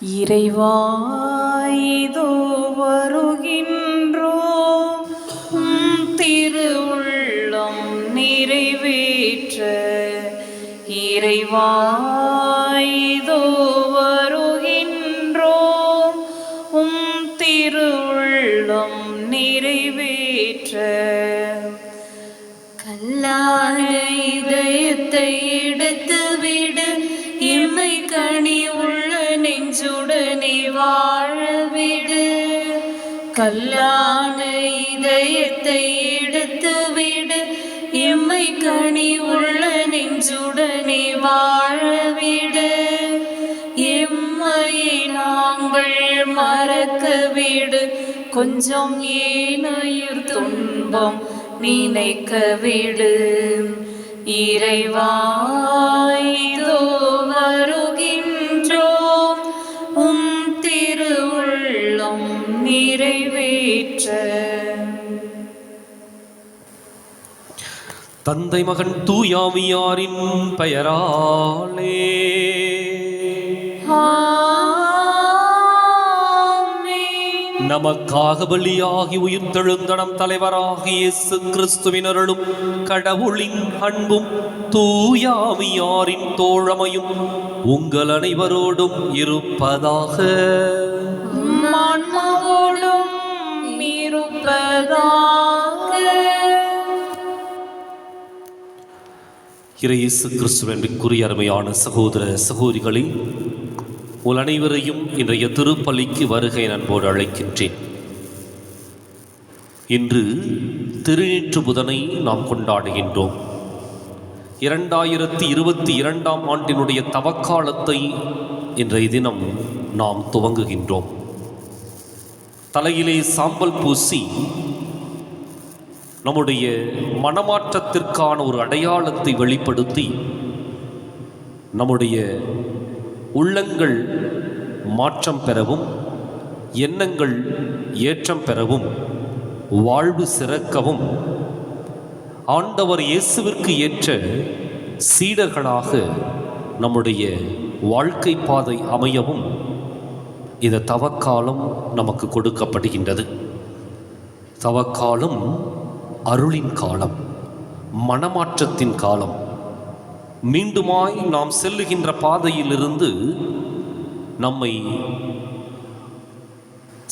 இறைவா இதோ வருகின்றோம், திருவுள்ளம் நிறைவேற்ற. இறைவா இதோ வருகின்றோம், திருவுள்ளம் நிறைவேற்ற. கல்லான இதயத்தை எடுத்துவிடு, எம்மை கனி உள்ள நெஞ்சுடனே வாழவிடு. கல்லான இதயத்தை எடுத்துவிடு, எம்மை கனி உள்ள நெஞ்சுடனே வாழவிடு. எம்மையை நாங்கள் மறக்கவிடு, கொஞ்சம் ஏனையுர் துன்பம் நினைக்க விடு. இறைவா இதோ வருகின்றோம், திருவுள்ளம் நிறைவேற்ற. தந்தை மகன் தூயாவியாரின் பெயராலே நமக்காக பலியாகி உயிர்த்தெழுந்த நம் தலைவராகிய இயேசு கிறிஸ்துவின் அருளும் கடவுளின் அன்பும் தூயாவியாரின் தோழமையும் உங்கள் அனைவரோடும் இருப்பதாக. இயேசு கிறிஸ்துவிற்குரிய அருமையான சகோதர சகோதரிகளே, உங்கள் அனைவரையும் இன்றைய திருப்பலிக்கு வருகை அன்போடு அழைக்கின்றேன். இன்று திருநீற்று புதனை நாம் கொண்டாடுகின்றோம். 2022ஆம் ஆண்டினுடைய தவக்காலத்தை இன்றைய தினம் நாம் துவங்குகின்றோம். தலையிலே சாம்பல் பூசி நம்முடைய மனமாற்றத்திற்கான ஒரு அடையாளத்தை வெளிப்படுத்தி நம்முடைய உள்ளங்கள் மாற்றம் பெறவும், எண்ணங்கள் ஏற்றம் பெறவும், வாழ்வு சிறக்கவும், ஆண்டவர் இயேசுவிற்கு ஏற்ற சீடர்களாக நம்முடைய வாழ்க்கை பாதை அமையவும் இந்த தவக்காலம் நமக்கு கொடுக்கப்படுகின்றது. தவக்காலம் அருளின் காலம், மனமாற்றத்தின் காலம். மீண்டுமாய் நாம் செல்லுகின்ற பாதையிலிருந்து நம்மை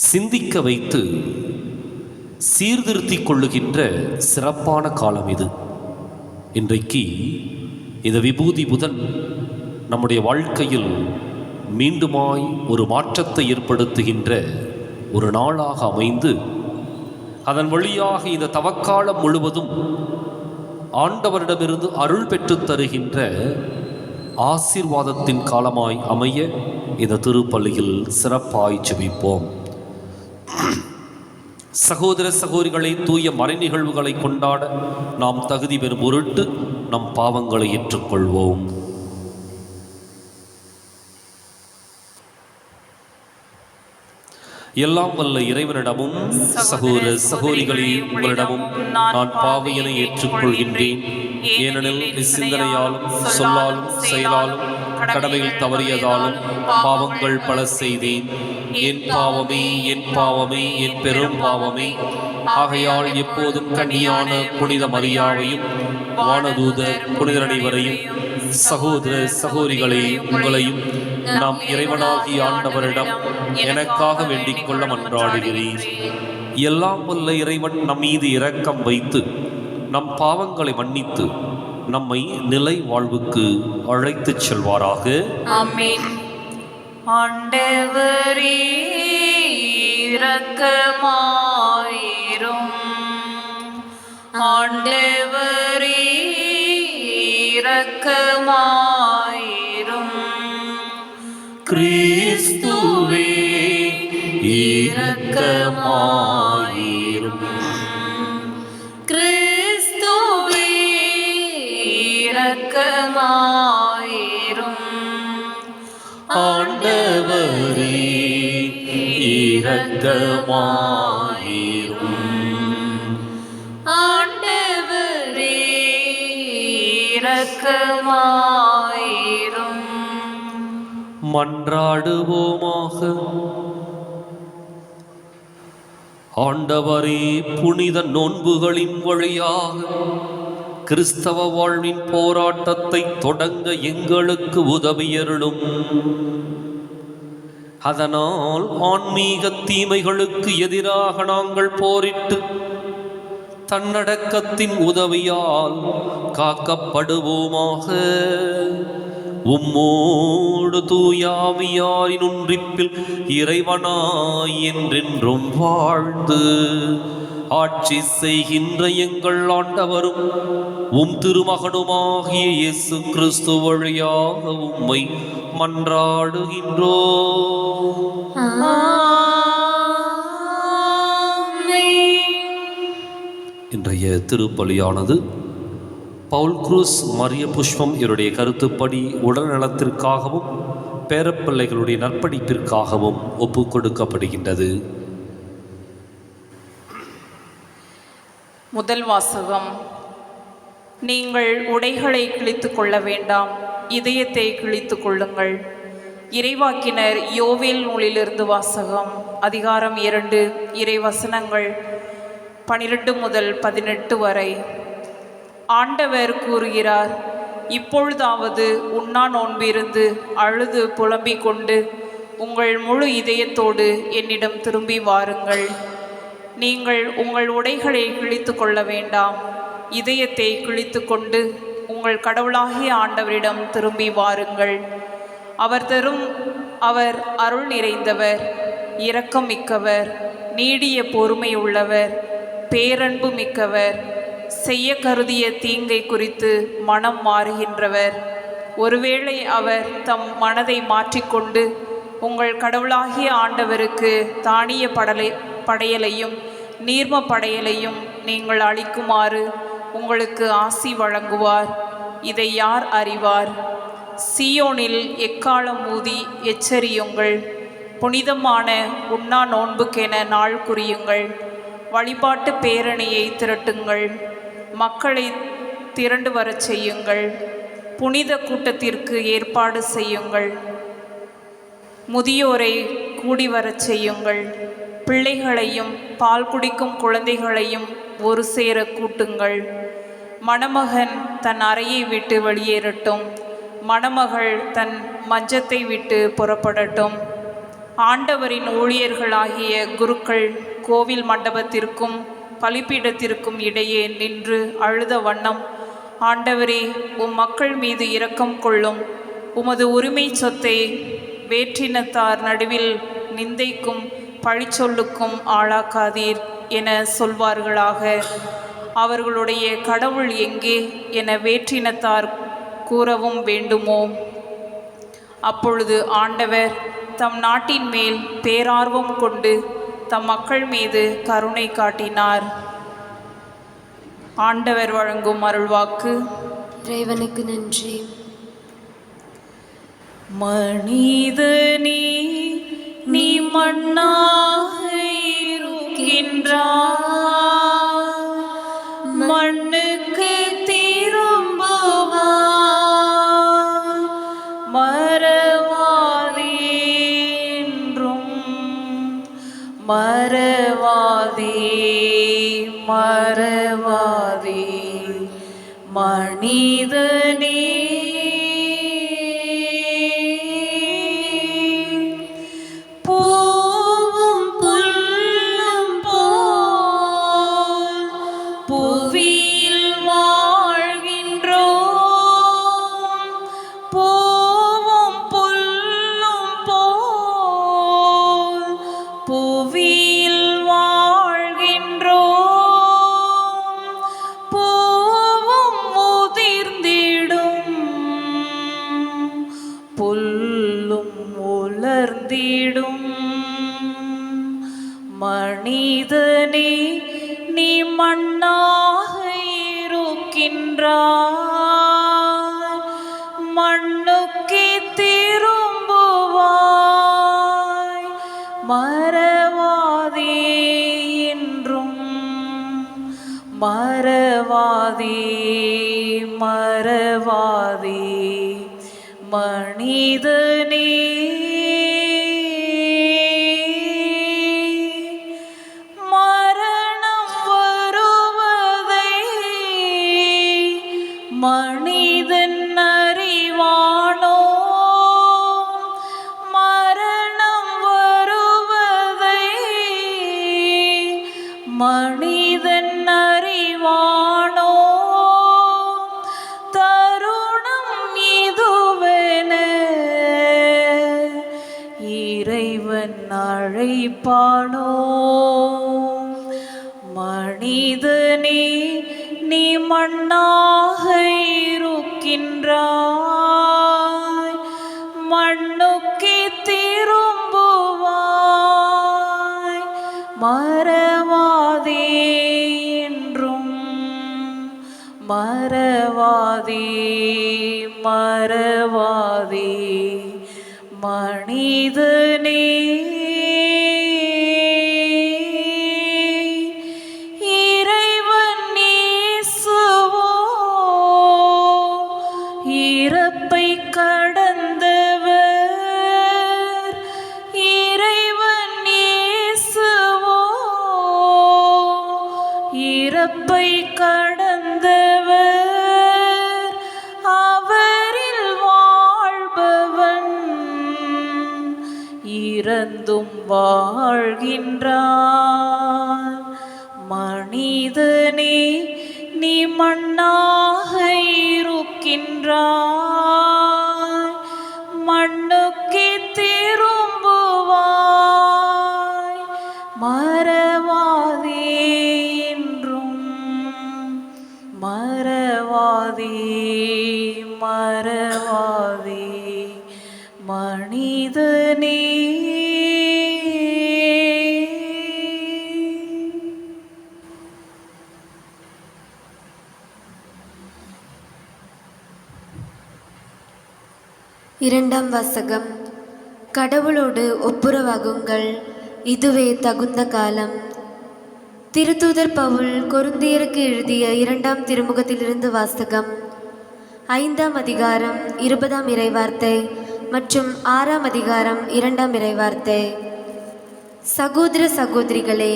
சிந்திக்க வைத்து சீர்திருத்திக் கொள்ளுகின்ற சிறப்பான காலம் இது. இன்றைக்கு இந்த விபூதி புதன் நம்முடைய வாழ்க்கையில் மீண்டுமாய் ஒரு மாற்றத்தை ஏற்படுத்துகின்ற ஒரு நாளாக அமைந்து, அதன் வழியாக இந்த தவக்காலம் முழுவதும் ஆண்டவரிடமிருந்து அருள் பெற்று தருகின்ற ஆசீர்வாதத்தின் காலமாய் அமைய இந்த திருப்பலியில் சிறப்பாய் ஜெபிப்போம். சகோதர சகோதரிகளை, தூய மறை நிகழ்வுகளை கொண்டாட நாம் தகுதி பெறும் பொருட்டு நம் பாவங்களை ஏற்றுக்கொள்வோம். எல்லாம் வல்ல இறைவனிடமும் சகோதர சகோதரிகளே உங்களிடமும் நான் பாவியனை ஏற்றுக்கொள்கின்றேன். ஏனெனில் சிந்தனையாலும் சொல்லாலும் செயலாலும் கடமையில் தவறியதாலும் பாவங்கள் பல செய்தேன். என் பாவமே, என் பாவமே, என் பெரும் பாவமே. ஆகையால் எப்போதும் கன்னியான புனித மரியாவையும் வானதூதர் புனிதர் அனைவரையும், சகோதர சகோதரிகளே உங்களையும் நாம் இறைவனாகி ஆண்டவரிடம் எனக்காக வேண்டிக் கொள்ள மன்றாடுகிறேன். எல்லாம் வல்ல இறைவன் நம் மீது இரக்கம் வைத்து நம் பாவங்களை மன்னித்து நம்மை நிலை வாழ்வுக்கு அழைத்துச் செல்வாராக. ஆமென். ஆண்டவரே இரக்கமாயிரும். ஆண்டவரே இரக்கமாயிரும். கிறிஸ்துவே இரக்கமாயிரும். கிறிஸ்துவே இரக்கமாயிரும். ஆண்டவரே இரக்கமாயிரும். ஆண்டவரே இரக்கமாயிரும். மன்றாடுவோமாக. ஆண்டவரே, புனித நோன்புகளின் வழியாக கிறிஸ்தவ வாழ்வின் போராட்டத்தை தொடங்க எங்களுக்கு உதவியருளும். அதனால் ஆன்மீக தீமைகளுக்கு எதிராக நாங்கள் போரிட்டு தன்னடக்கத்தின் உதவியால் காக்கப்படுவோமாக. உம்மோடு தூயாவியாரின் ஒன்றிப்பில் இறைவனாய் என்றென்றும் வாழ்ந்து ஆட்சி செய்கின்ற எங்கள் ஆண்டவரும் உம் திருமகனுமாகிய இயேசு கிறிஸ்து வழியாக உம்மை மன்றாடுகின்றோம். இன்றைய திருப்பலியானது பவுல் குரூஸ் மரிய புஷ்பம் இவருடைய கருத்துப்படி உடல் நலத்திற்காகவும் பேரப்பிள்ளைகளுடைய நற்படிப்பிற்காகவும் ஒப்பு கொடுக்கப்படுகின்றது. முதல் வாசகம். நீங்கள் உடைகளை கிழித்து கொள்ள வேண்டாம், இதயத்தை கிழித்து கொள்ளுங்கள். இறைவாக்கினர் யோவேல் நூலிலிருந்து வாசகம். அதிகாரம் 2, இறைவசனங்கள் 12 முதல் 18 வரை. ஆண்டவர் கூறுகிறார், இப்பொழுதாவது உண்ணா நோன்பிருந்து அழுது புலம்பிக் கொண்டு உங்கள் முழு இதயத்தோடு என்னிடம் திரும்பி வாருங்கள். நீங்கள் உங்கள் உடைகளை கிழித்து கொள்ள வேண்டாம், இதயத்தை கிழித்து கொண்டு உங்கள் கடவுளாகிய ஆண்டவரிடம் திரும்பி வாருங்கள். அவர் அருள் நிறைந்தவர், இரக்கம் மிக்கவர், நீடிய பொறுமை உள்ளவர், பேரன்பு மிக்கவர், செய்ய கருதிய தீங்கை குறித்து மனம் மாறுகின்றவர். ஒருவேளை அவர் தம் மனதை மாற்றிக்கொண்டு உங்கள் கடவுளாகிய ஆண்டவருக்கு தானிய படையலையும் நீர்ம படையலையும் நீங்கள் அளிக்குமாறு உங்களுக்கு ஆசி வழங்குவார். இதை யார் அறிவார்? சீயோனில் எக்காலம் ஊதி எச்சரியுங்கள். புனிதமான உண்ணா நோன்புக்கென நாள் குறியுங்கள். வழிபாட்டு பேரணியை திரட்டுங்கள். மக்களை திரண்டு வரச் செய்யுங்கள். புனித கூட்டத்திற்கு ஏற்பாடு செய்யுங்கள். முதியோரை கூடி வரச் செய்யுங்கள். பிள்ளைகளையும் பால் குடிக்கும் குழந்தைகளையும் ஒரு சேர கூட்டுங்கள். மணமகன் தன் அறையை விட்டு வெளியேறட்டும், மணமகள் தன் மஞ்சத்தை விட்டு புறப்படட்டும். ஆண்டவரின் ஊழியர்களாகிய குருக்கள் கோவில் மண்டபத்திற்கும் பலிப்பீடத்திற்கும் இடையே நின்று அழுத வண்ணம், ஆண்டவரே, உம் மக்கள் மீது இரக்கம் கொள்ளும், உமது உரிமை சொத்தை வேற்றினத்தார் நடுவில் நிந்தைக்கும் பழிச்சொல்லுக்கும் ஆளாக்காதீர் என சொல்வார்களாக. அவர்களுடைய கடவுள் எங்கே என வேற்றினத்தார் கூறவும் வேண்டுமோ? அப்பொழுது ஆண்டவர் தம் நாட்டின் மேல் பேரார்வம் கொண்டு தம் மக்கள் மீது கருணை காட்டினார். ஆண்டவர் வழங்கும் அருள்வாக்கு. இறைவனுக்கு நன்றி. மனிதனே, நீ மண்ணாக இருக்கின்றாய், மண்ணுக்கு திரும்புவாய். மறவாதே என்றும் மறவாதே, மறவாதே மனிதனே. மனிதனே, நீ மண்ணாக இருக்கின்றாய், மண்ணுக்கே திரும்புவாய். மறவாதே என்றும் மறவாதே, மறவாதே மனிதனே மரணம் வருவதை மனிதன் அறிவானோ? மரணம் வருவதை மனிதன் அறிவானோ? தருணம் இதுவென இறைவன் அழைப்பானோ? மனிதனே நீ மண்ணாக இருக்கின்றாய், மண்ணுக்கே திரும்புவாய். மறவாதே என்றும் மறவாதே, மறவாதே மனிதனே. இறைவன் இயேசுவோ இறப்பை கடந்தவர். இறைவன் இயேசுவோ இறப்பை கடந்தவர். அவரில் வாழ்பவன் இறந்தும் வாழ்கின்றான். மனிதனே நீ மண்ணாக இருக்கின்றாய், மண்ணுக்கே திரும்புவாய். மறவாதே என்றும் மறவாதே, மறவாதே மனிதனே. இரண்டாம் வாசகம். கடவுளோடு ஒப்புரவாகுங்கள், இதுவே தகுந்த காலம். திருத்தூதர் பவுல் கொரிந்தியருக்கு எழுதிய 2ஆம் திருமுகத்திலிருந்து வாசகம். 5ஆம் அதிகாரம் 20ஆம் இறைவார்த்தை மற்றும் 6ஆம் அதிகாரம் 2ஆம் இறைவார்த்தை. சகோதர சகோதரிகளே,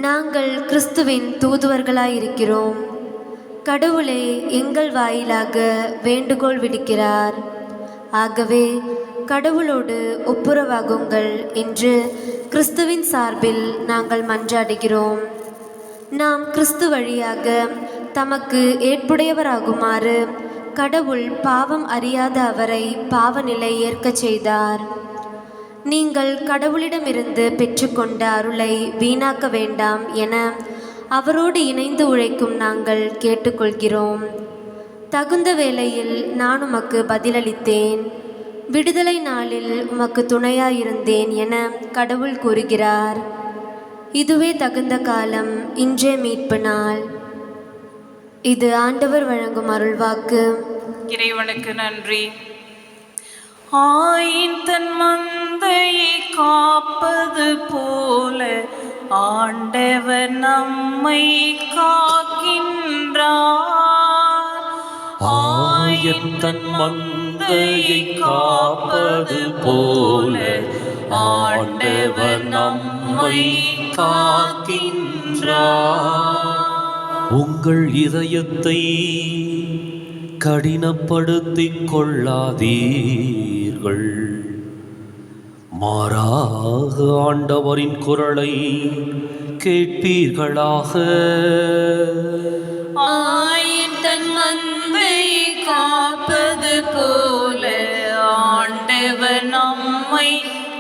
நாங்கள் கிறிஸ்துவின் தூதுவர்களாயிருக்கிறோம். கடவுளே எங்கள் வாயிலாக வேண்டுகோள் விடுக்கிறார். ஆகவே கடவுளோடு ஒப்புரவாகுங்கள் என்று கிறிஸ்துவின் சார்பில் நாங்கள் மன்றாடுகிறோம். நாம் கிறிஸ்து வழியாக தமக்கு ஏற்புடையவராகுமாறு கடவுள் பாவம் அறியாத அவரை பாவநிலை ஏற்கச் செய்தார். நீங்கள் கடவுளிடமிருந்து பெற்றுக்கொண்ட அருளை வீணாக்க வேண்டாம் என அவரோடு இணைந்து உழைக்கும் நாங்கள் கேட்டுக்கொள்கிறோம். தகுந்த வேளையில் நான் உமக்கு பதிலளித்தேன், விடுதலை நாளில் உமக்கு துணையாயிருந்தேன் என கடவுள் கூறுகிறார். இதுவே தகுந்த காலம், இன்றே மீட்பு நாள். இது ஆண்டவர் வழங்கும் அருள்வாக்கு. இறைவனுக்கு நன்றி. ஆயின் தன் மந்தையை காப்பது போல ஆண்டவர் நம்மை காக்கின்றார். ஆயின் தன் மந்தையை காப்பது போல ஆண்டவர் நம்மை காக்கின்றார். உங்கள் இதயத்தை கடினப்படுத்திக் கொள்ளாதீர்கள், மாறாக ஆண்டவரின் குரலை கேட்பீர்களாக. ஆயின் தன் மந்தையை காப்பது போல ஆண்டவர் நம்மை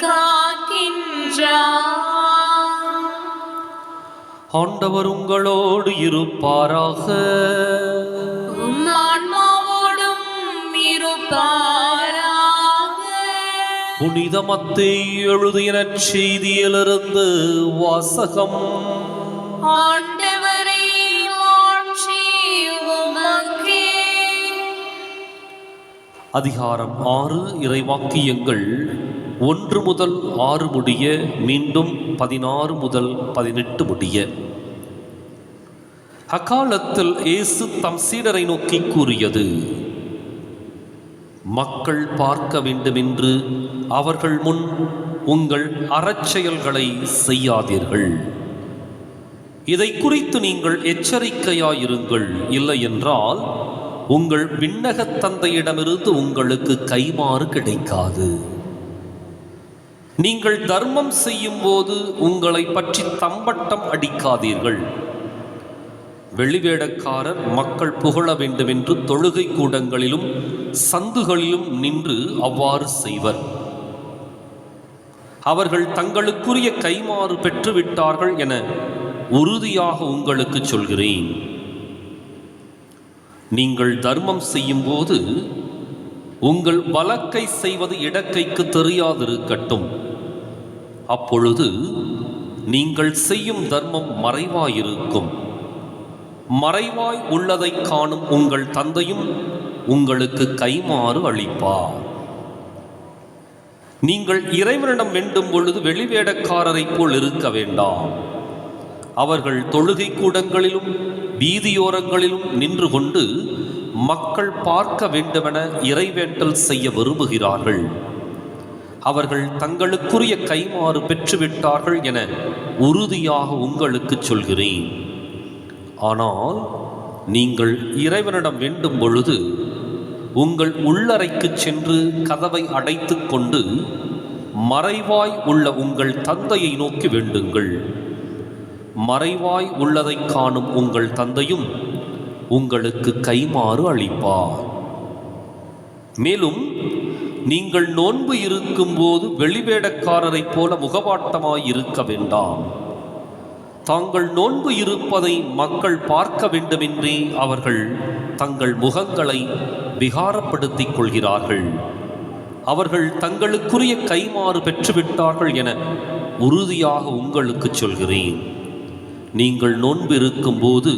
காக்கின்றார். ஆண்டவர் உங்களோடு இருப்பாராக. உம் ஆன்மாவோடும் இருப்பாராக. புனித மத்தேயு எழுதிய நற்செய்தியிலிருந்து வாசகம். ஆண்டவரே, மாட்சி உமக்கே. அதிகாரம் 6 இறைவாக்கியங்கள் 1 முதல் 6 முடிய, மீண்டும் 16 முதல் 18 முடிய. அக்காலத்தில் இயேசு தம் சீடரை நோக்கி கூறியது, மக்கள் பார்க்க வேண்டுமென்று அவர்கள் முன் உங்கள் அறச்செயல்களை செய்யாதீர்கள். இதை குறித்து நீங்கள் எச்சரிக்கையாயிருங்கள். இல்லை என்றால் உங்கள் விண்ணகத் தந்தையிடமிருந்து உங்களுக்கு கைமாறு கிடைக்காது. நீங்கள் தர்மம் செய்யும் போது உங்களை பற்றி தம்பட்டம் அடிக்காதீர்கள். வெளிவேடக்காரர் மக்கள் புகழ வேண்டுமென்று தொழுகை கூடங்களிலும் சந்துகளிலும் நின்று அவ்வாறு செய்வர். அவர்கள் தங்களுக்குரிய கைமாறு பெற்றுவிட்டார்கள் என உறுதியாக உங்களுக்கு சொல்கிறேன். நீங்கள் தர்மம் செய்யும் போது உங்கள் வலக்கை செய்வது இடக்கைக்கு தெரியாதிருக்கட்டும். அப்பொழுது நீங்கள் செய்யும் தர்மம் மறைவாயிருக்கும். மறைவாய் உள்ளதை காணும் உங்கள் தந்தையும் உங்களுக்கு கைமாறு அளிப்பார். நீங்கள் இறைவனிடம் வேண்டும் பொழுது வெளிவேடக்காரரைப் போல் இருக்க வேண்டாம். அவர்கள் தொழுகை கூடங்களிலும் வீதியோரங்களிலும் நின்று கொண்டு மக்கள் பார்க்க வேண்டுமென இறைவேண்டல் செய்ய விரும்புகிறார்கள். அவர்கள் தங்களுக்குரிய கைமாறு பெற்றுவிட்டார்கள் என உறுதியாக உங்களுக்கு சொல்கிறேன். ஆனால் நீங்கள் இறைவனிடம் வேண்டும் பொழுது உங்கள் உள்ளறைக்கு சென்று கதவை அடைத்து கொண்டு மறைவாய் உள்ள உங்கள் தந்தையை நோக்கி வேண்டுங்கள். மறைவாய் உள்ளதை காணும் உங்கள் தந்தையும் உங்களுக்கு கைமாறு அளிப்பார். மேலும் நீங்கள் நோன்பு இருக்கும்போது வெளிவேடக்காரரைப் போல முகவாட்டமாய் இருக்க வேண்டாம். தாங்கள் நோன்பு இருப்பதை மக்கள் பார்க்க வேண்டுமென்றே அவர்கள் தங்கள் முகங்களை விகாரப்படுத்திக் கொள்கிறார்கள். அவர்கள் தங்களுக்குரிய கைமாறு பெற்றுவிட்டார்கள் என உறுதியாக உங்களுக்கு சொல்கிறேன். நீங்கள் நோன்பு இருக்கும்போது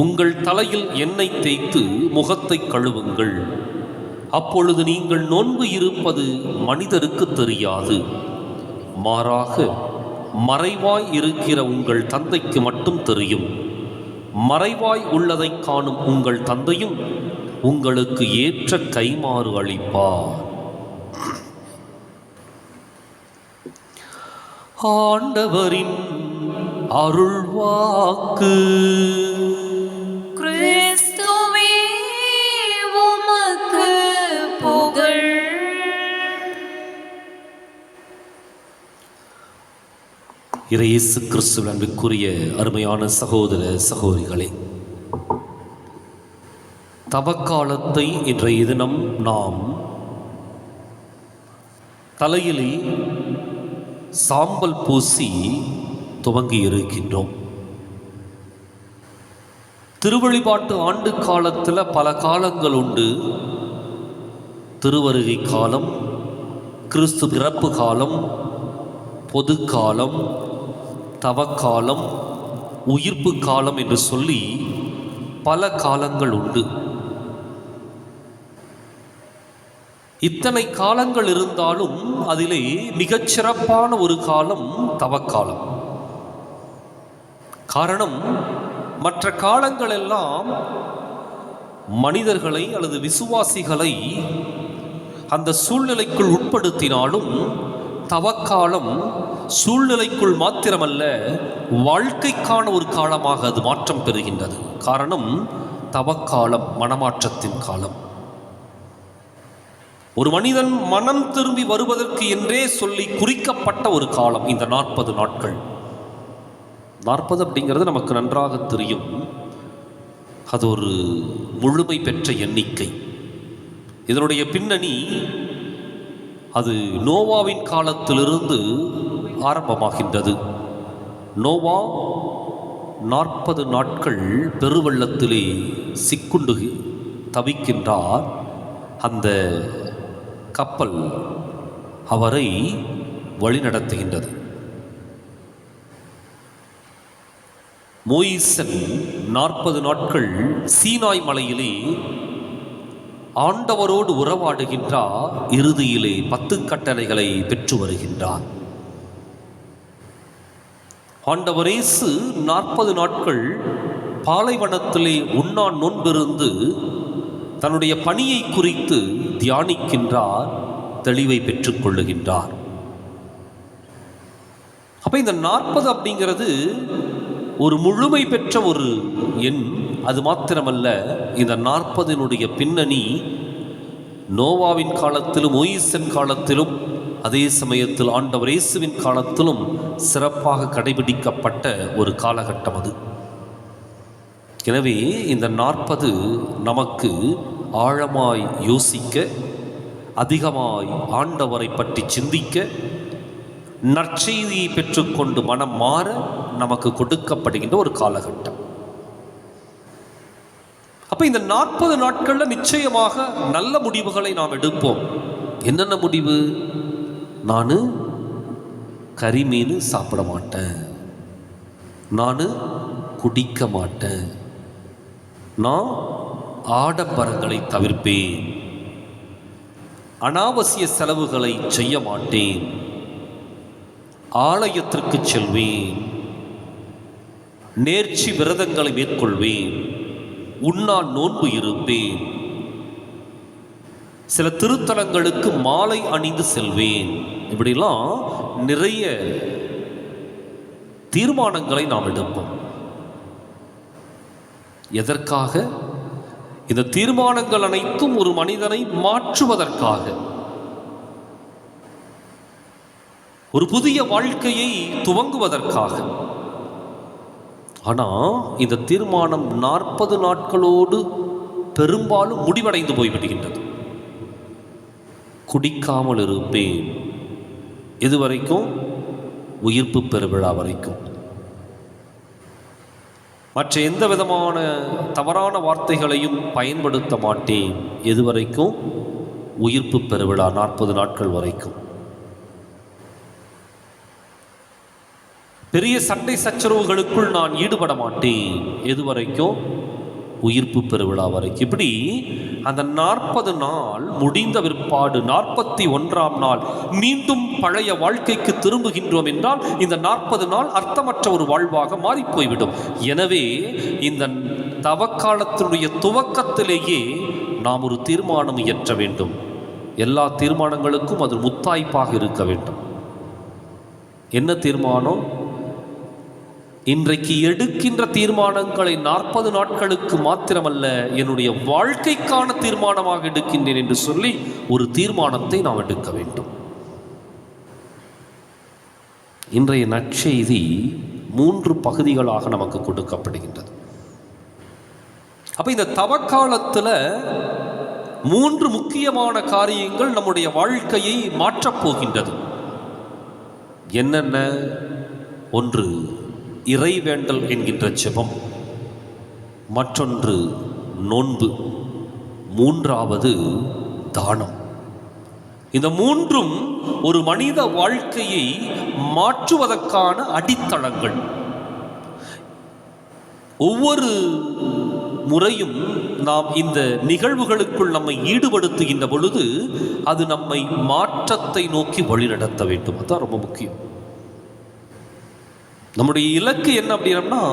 உங்கள் தலையில் எண்ணெய் தேய்த்து முகத்தை கழுவுங்கள். அப்பொழுது நீங்கள் நோன்பு இருப்பது மனிதருக்கு தெரியாது. மாறாக மறைவாய் இருக்கிற உங்கள் தந்தைக்கு மட்டும் தெரியும். மறைவாய் உள்ளதை காணும் உங்கள் தந்தையும் உங்களுக்கு ஏற்ற கைமாறு அளிப்பார். ஆண்டவரின் அருள்வாக்கு. கிறிஸ்துவே உமக்கு புகழ். இயேசு கிறிஸ்துவின் அன்புக்குரிய அருமையான சகோதர சகோதரிகளே, தவக்காலத்தை இன்றைய தினம் நாம் தலையிலே சாம்பல் பூசி துவங்கி இருக்கின்றோம். திருவழிபாட்டு ஆண்டு காலத்தில் பல காலங்கள் உண்டு. திருவருகை காலம், கிறிஸ்து பிறப்பு காலம், பொது காலம், தவக்காலம், உயிர்ப்பு காலம் என்று சொல்லி பல காலங்கள் உண்டு. இத்தனை காலங்கள் இருந்தாலும் அதிலே மிகச்சிறப்பான ஒரு காலம் தவக்காலம். காரணம், மற்ற காலங்கள் எல்லாம் மனிதர்களை அல்லது விசுவாசிகளை அந்த சூழ்நிலைக்குள் உட்படுத்தினாலும் தவக்காலம் சூழ்நிலைக்குள் மாத்திரமல்ல, வாழ்க்கைக்கான ஒரு காலமாக அது மாற்றம் பெறுகின்றது. காரணம், தவக்காலம் மனமாற்றத்தின் காலம். ஒரு மனிதன் மனம் திரும்பி வருவதற்கு என்றே சொல்லி குறிக்கப்பட்ட ஒரு காலம் இந்த 40 நாட்கள். 40 அப்படிங்கிறது நமக்கு நன்றாக தெரியும். அது ஒரு முழுமை பெற்ற எண்ணிக்கை. இதனுடைய பின்னணி அது நோவாவின் காலத்திலிருந்து ஆரம்பமாகின்றது. நோவா 40 நாட்கள் பெருவெள்ளத்திலே சிக்குண்டு தவிக்கின்றார். அந்த கப்பல் அவரை வழிநடத்துகின்றது. மோயிசன் 40 நாட்கள் சீனாய் மலையிலே ஆண்டவரோடு உறவாடுகின்றார். இறுதியிலே 10 கட்டளைகளை பெற்று வருகின்றார். ஆண்டவர் இயேசு 40 நாட்கள் பாலைவனத்திலே உண்ணா நோன்பிருந்து தன்னுடைய பணியை குறித்து தியானிக்கின்றார், தெளிவை பெற்றுக்கொள்ளுகின்றார். அப்ப இந்த 40 அப்படிங்கிறது ஒரு முழுமை பெற்ற ஒரு எண். அது மாத்திரமல்ல, இந்த 40 பின்னணி நோவாவின் காலத்திலும் மோயிசன் காலத்திலும் அதே சமயத்தில் ஆண்டவர் இயேசுவின் காலத்திலும் சிறப்பாக கடைபிடிக்கப்பட்ட ஒரு காலகட்டம் அது. எனவே இந்த 40 நமக்கு ஆழமாய் யோசிக்க, அதிகமாய் ஆண்டவரை பற்றி சிந்திக்க, நற்செய்தியை பெற்றுக்கொண்டு மனம் மாற நமக்கு கொடுக்கப்படுகின்ற ஒரு காலகட்டம். அப்ப இந்த 40 நாட்கள்ல நிச்சயமாக நல்ல முடிவுகளை நாம் எடுப்போம். என்னென்ன முடிவு? நான் கறிமீன் சாப்பிட மாட்டேன், நான் குடிக்க மாட்டேன், நான் ஆடம்பரங்களை தவிர்ப்பேன், அனாவசிய செலவுகளை செய்ய மாட்டேன், ஆலயத்திற்கு செல்வேன், நேர்ச்சி விரதங்களை மேற்கொள்வேன், உண்ணா நோன்பு இருப்பேன், சில திருத்தலங்களுக்கு மாலை அணிந்து செல்வேன். இப்படிலாம் நிறைய தீர்மானங்களை நாம் எடுப்போம். எதற்காக? இந்த தீர்மானங்கள் அனைத்தும் ஒரு மனிதனை மாற்றுவதற்காக, ஒரு புதிய வாழ்க்கையை துவங்குவதற்காக. ஆனால் இந்த தீர்மானம் 40 நாட்களோடு பெரும்பாலும் முடிவடைந்து போய்விடுகின்றது. குடிக்காமல் இருப்பேன், எதுவரைக்கும்? உயிர்ப்பு பெருவிழா வரைக்கும். மற்ற எந்த விதமான தவறான வார்த்தைகளையும் பயன்படுத்த மாட்டேன், எதுவரைக்கும்? உயிர்ப்பு பெருவிழா 40 நாட்கள் வரைக்கும். பெரிய சண்டை சச்சரவுகளுக்குள் நான் ஈடுபட மாட்டேன், எதுவரைக்கும்? உயிர்ப்பு பெருவிழா வரைக்கும். இப்படி அந்த 40 நாள் முடிந்த பிற்பாடு 41ஆம் நாள் மீண்டும் பழைய வாழ்க்கைக்கு திரும்புகின்றோம் என்றால் இந்த 40 நாள் அர்த்தமற்ற ஒரு வாழ்வாக மாறிப்போய்விடும். எனவே இந்த தவக்காலத்தினுடைய துவக்கத்திலேயே நாம் ஒரு தீர்மானம் இயற்ற வேண்டும். எல்லா தீர்மானங்களுக்கும் அது முத்தாய்ப்பாக இருக்க வேண்டும். என்ன தீர்மானம்? இன்றைக்கு எடுக்கின்ற தீர்மானங்களை 40 நாட்களுக்கு மாத்திரமல்ல, என்னுடைய வாழ்க்கைக்கான தீர்மானமாக எடுக்கின்றேன் என்று சொல்லி ஒரு தீர்மானத்தை நாம் எடுக்க வேண்டும். இன்றைய நற்செய்தி 3 பகுதிகளாக நமக்கு கொடுக்கப்படுகின்றது. அப்ப இந்த தவக்காலத்தில் 3 முக்கியமான காரியங்கள் நம்முடைய வாழ்க்கையை மாற்றப் போகின்றது. என்னென்ன? ஒன்று இறைவேண்டல் என்கின்ற ஜெபம், மற்றொன்று நோன்பு, மூன்றாவது தானம். இந்த 3ம் ஒரு மனித வாழ்க்கையை மாற்றுவதற்கான அடித்தளங்கள். ஒவ்வொரு முறையும் நாம் இந்த நிகழ்வுகளுக்குள் நம்மை ஈடுபடுத்துகின்ற பொழுது அது நம்மை மாற்றத்தை நோக்கி வழிநடத்த வேண்டும். அதுதான் ரொம்ப முக்கியம். நம்முடைய இலக்கு என்ன அப்படின்னா,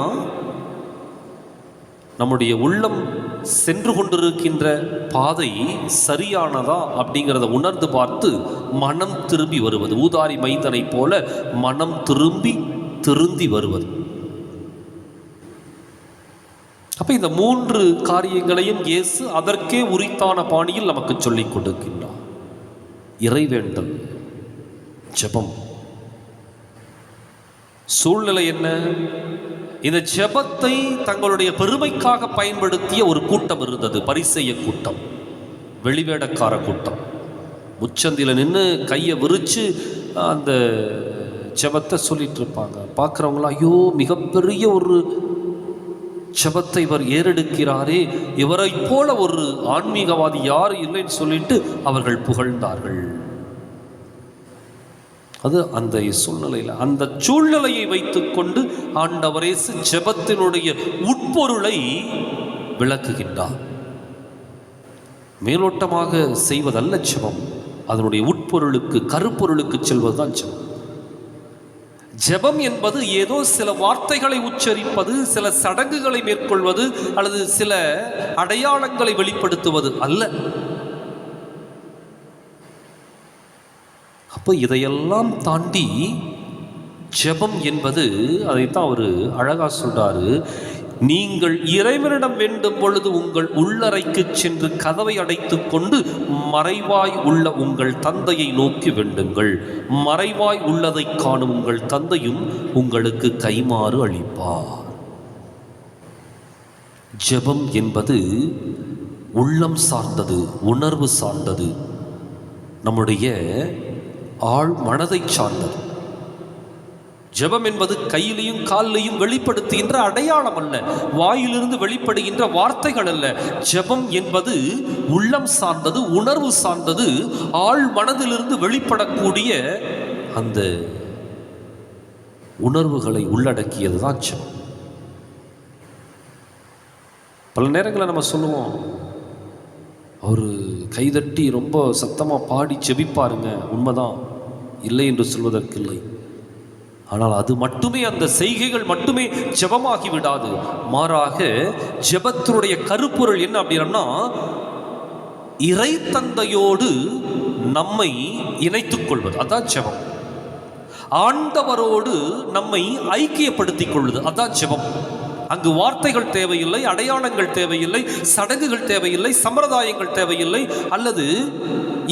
நம்முடைய உள்ளம் சென்று கொண்டிருக்கின்ற பாதை சரியானதா அப்படிங்கிறத உணர்ந்து பார்த்து மனம் திரும்பி வருவது. ஊதாரி மைந்தனை போல மனம் திருந்தி வருவது. அப்ப இந்த 3 காரியங்களையும் இயேசு அதற்கே உரித்தான பாணியில் நமக்கு சொல்லிக் கொடுக்கின்றார். இறைவேண்டல், ஜெபம். சூழ்நிலை என்ன? இந்த ஜெபத்தை தங்களுடைய பெருமைக்காக பயன்படுத்திய ஒரு கூட்டம் இருந்தது. பரிசேய கூட்டம், வெளிவேடக்கார கூட்டம். முச்சந்தில நின்று கையை விரிச்சு அந்த ஜெபத்தை சொல்லிட்டு இருப்பாங்க. பார்க்குறவங்களாம், ஐயோ மிகப்பெரிய ஒரு ஜெபத்தை இவர் ஏறெடுக்கிறாரே, இவரை போல ஒரு ஆன்மீகவாதி யாரும் இல்லைன்னு சொல்லிட்டு அவர்கள் புகழ்ந்தார்கள். அது அந்த சூழ்நிலையில், அந்த சூழ்நிலையை வைத்துக்கொண்டு ஆண்டவர் இயேசு ஜெபத்தினுடைய உட்பொருளை விளக்குகின்றார். மேலோட்டமாக செய்வதல்ல ஜெபம், அதனுடைய உட்பொருளுக்கு, கருப்பொருளுக்கு செல்வதுதான் ஜெபம். ஜெபம் என்பது ஏதோ சில வார்த்தைகளை உச்சரிப்பது, சில சடங்குகளை மேற்கொள்வது அல்லது சில அடையாளங்களை வெளிப்படுத்துவது அல்ல. அப்போ இதையெல்லாம் தாண்டி ஜெபம் என்பது, அதைத்தான் அவர் அழகா சொல்றாரு, நீங்கள் இறைவனிடம் வேண்டும் பொழுது உங்கள் உள்ளறைக்கு சென்று கதவை அடைத்துக் கொண்டு மறைவாய் உள்ள உங்கள் தந்தையை நோக்கி வேண்டுங்கள். மறைவாய் உள்ளதை காணும் உங்கள் தந்தையும் உங்களுக்கு கைமாறு அளிப்பார். ஜெபம் என்பது உள்ளம் சார்ந்தது, உணர்வு சார்ந்தது, நம்முடைய ஆழ் மனதை சார்ந்தது. ஜெபம் என்பது கையிலையும் காலிலையும் வெளிப்படுத்துகின்ற அடையாளம் அல்ல, வாயிலிருந்து வெளிப்படுகின்ற வார்த்தைகள் அல்ல. ஜெபம் என்பது உள்ளம் சார்ந்தது, உணர்வு சார்ந்தது, ஆழ் மனதிலிருந்து வெளிப்படக்கூடிய அந்த உணர்வுகளை உள்ளடக்கியது தான் ஜெபம். பல நேரங்களில் நம்ம சொல்லுவோம், அவர் கைதட்டி ரொம்ப சத்தமாக பாடி ஜெபிப்பாருங்க, உண்மைதான், இல்லை என்று சொல்வதற்கில்லை. ஆனால் அது மட்டுமே, அந்த செய்கைகள் மட்டுமே ஜெபமாகி விடாது. மாறாக ஜெபத்தினுடைய கருப்பொருள் என்ன அப்படின்னா, இறை தந்தையோடு நம்மை இணைத்துக் கொள்வது, அதான் ஜெபம். ஆண்டவரோடு நம்மை ஐக்கியப்படுத்திக் கொள்வது, அதான் ஜெபம். அங்கு வார்த்தைகள் தேவையில்லை, அடையாளங்கள் தேவையில்லை, சடங்குகள் தேவையில்லை, சம்பிரதாயங்கள் தேவையில்லை, அல்லது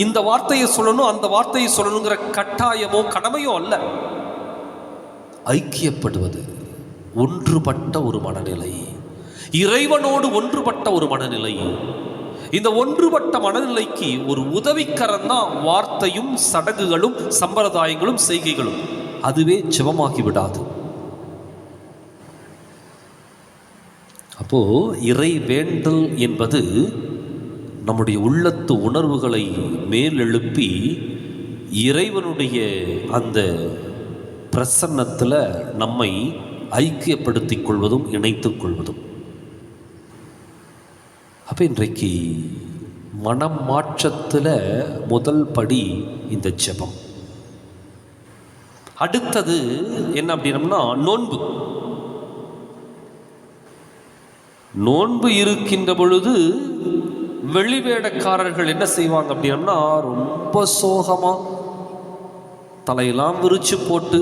இந்த வார்த்தையை சொல்லணும் அந்த வார்த்தையை சொல்லணுங்கிற கட்டாயமோ கடமையோ அல்ல. ஐக்கியப்படுவது, ஒன்றுபட்ட ஒரு மனநிலை, இறைவனோடு ஒன்றுபட்ட ஒரு மனநிலை. இந்த ஒன்றுபட்ட மனநிலைக்கு ஒரு உதவிக்கரம் தான் வார்த்தையும் சடங்குகளும் சம்பிரதாயங்களும் செய்கைகளும். அதுவே ஜெபமாகி விடாது. அப்போ இறை வேண்டல் என்பது நம்முடைய உள்ளத்து உணர்வுகளை மேலெழுப்பி இறைவனுடைய அந்த பிரசன்னத்தில் நம்மை ஐக்கியப்படுத்திக் கொள்வதும் இணைத்துக் கொள்வதும். அப்போ இன்றைக்கு மனம் மாற்றத்தில் முதல் படி இந்த ஜெபம். அடுத்தது என்ன அப்படின்னம்னா நோன்பு. நோன்பு இருக்கின்ற பொழுது வெளிவேடக்காரர்கள் என்ன செய்வாங்க அப்படின்னா, ரொம்ப சோகமாக தலையெல்லாம் விரிச்சு போட்டு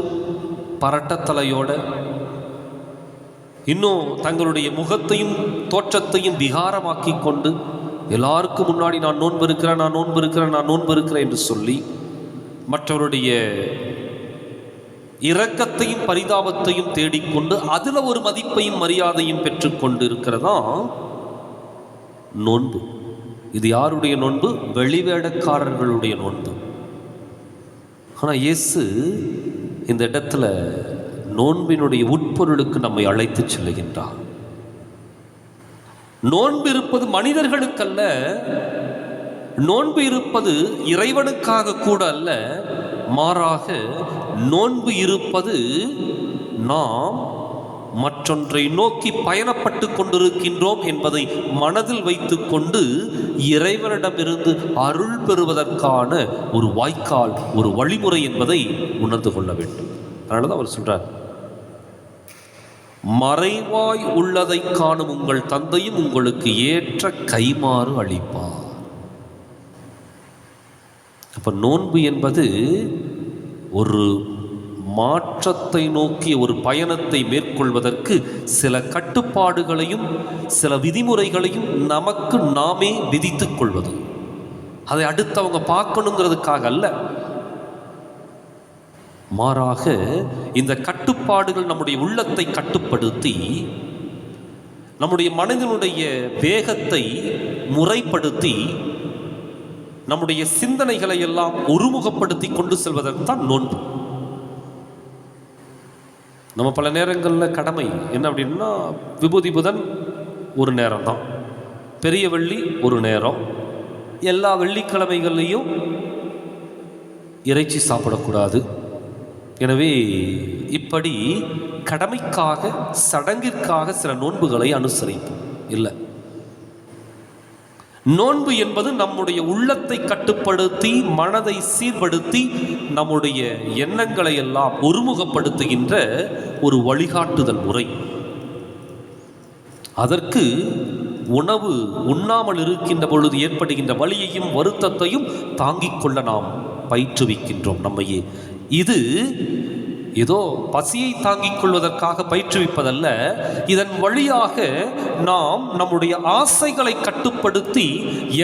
பரட்ட தலையோட, இன்னும் தங்களுடைய முகத்தையும் தோற்றத்தையும் விகாரமாக்கி கொண்டு எல்லாருக்கும் முன்னாடி நான் நோன்பு இருக்கிறேன், நான் நோன்பு இருக்கிறேன், நான் நோன்பு இருக்கிறேன் என்று சொல்லி மற்றவருடைய இரக்கத்தையும் பரிதாபத்தையும் தேடிக்கொண்டு அதில் ஒரு மதிப்பையும் மரியாதையும் பெற்றுக்கொண்டு இருக்கிறதா நோன்பு. இது யாருடைய நோன்பு? வெளிவேடக்காரர்களுடைய நோன்பு. ஆனால் இயேசு இந்த இடத்துல நோன்பினுடைய உட்பொருளுக்கு நம்மை அழைத்து செல்லுகின்றார். நோன்பு இருப்பது மனிதர்களுக்கல்ல, நோன்பு இருப்பது இறைவனுக்காக கூட அல்ல, மாறாக நோன்பு இருப்பது நாம் மற்றொன்றை நோக்கி பயணப்பட்டு கொண்டிருக்கின்றோம் என்பதை மனதில் வைத்துக்கொண்டு இறைவனிடமிருந்து அருள் பெறுவதற்கான ஒரு வாய்க்கால், ஒரு வழிமுறை என்பதை உணர்ந்து கொள்ள வேண்டும். அதனால தான் அவர் சொல்றார், மறைவாய் உள்ளதை காணும் உங்கள் தந்தையும் உங்களுக்கு ஏற்ற கைமாறு அளிப்பார். அப்ப நோன்பு என்பது ஒரு மாற்றத்தை நோக்கிய ஒரு பயணத்தை மேற்கொள்வதற்கு சில கட்டுப்பாடுகளையும் சில விதிமுறைகளையும் நமக்கு நாமே விதித்துக் கொள்வது. அதை அடுத்தவங்க பார்க்கணுங்கிறதுக்காக அல்ல, மாறாக இந்த கட்டுப்பாடுகள் நம்முடைய உள்ளத்தை கட்டுப்படுத்தி நம்முடைய மனதினுடைய வேகத்தை முறைப்படுத்தி நம்முடைய சிந்தனைகளை எல்லாம் ஒருமுகப்படுத்தி கொண்டு செல்வதற்கு தான் நோன்பு. நம்ம பல நேரங்களில் கடமை என்ன அப்படின்னா, விபூதி புதன் ஒரு நேரம் தான், பெரிய வெள்ளி ஒரு நேரம், எல்லா வெள்ளிக்கிழமைகள்லையும் இறைச்சி சாப்பிடக்கூடாது. எனவே இப்படி கடமைக்காக சடங்கிற்காக சில நோன்புகளை அனுசரிப்போம். இல்லை, நோன்பு என்பது நம்முடைய உள்ளத்தை கட்டுப்படுத்தி மனதை சீர்படுத்தி நம்முடைய எண்ணங்களை எல்லாம் ஒருமுகப்படுத்துகின்ற ஒரு வழிகாட்டுதல் முறை. அதற்கு உணவு உண்ணாமல் இருக்கின்ற பொழுது ஏற்படுகின்ற வலியையும் வருத்தத்தையும் தாங்கிக் கொள்ள நாம் பயிற்றுவிக்கின்றோம் நம்மையே. இது ஏதோ பசியை தாங்கிக் கொள்வதற்காக பயிற்றுவிப்பதல்ல. இதன் வழியாக நாம் நம்முடைய ஆசைகளை கட்டுப்படுத்தி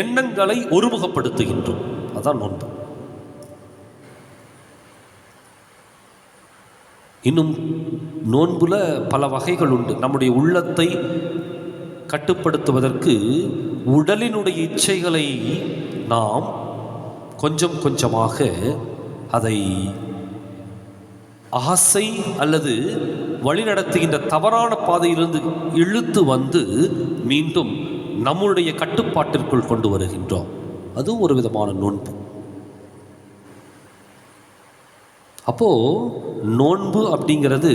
எண்ணங்களை ஒருமுகப்படுத்துகின்றோம். அதான் நோன்பு. இன்னும் நோன்புல பல வகைகள் உண்டு. நம்முடைய உள்ளத்தை கட்டுப்படுத்துவதற்கு உடலினுடைய இச்சைகளை நாம் கொஞ்சம் கொஞ்சமாக அதை ஆசை அல்லது வழிநடத்துகின்ற தவறான பாதையிலிருந்து இழுத்து வந்து மீண்டும் நம்முடைய கட்டுப்பாட்டிற்குள் கொண்டு வருகின்றோம். அது ஒரு விதமான நோன்பு. அப்போ நோன்பு அப்படிங்கிறது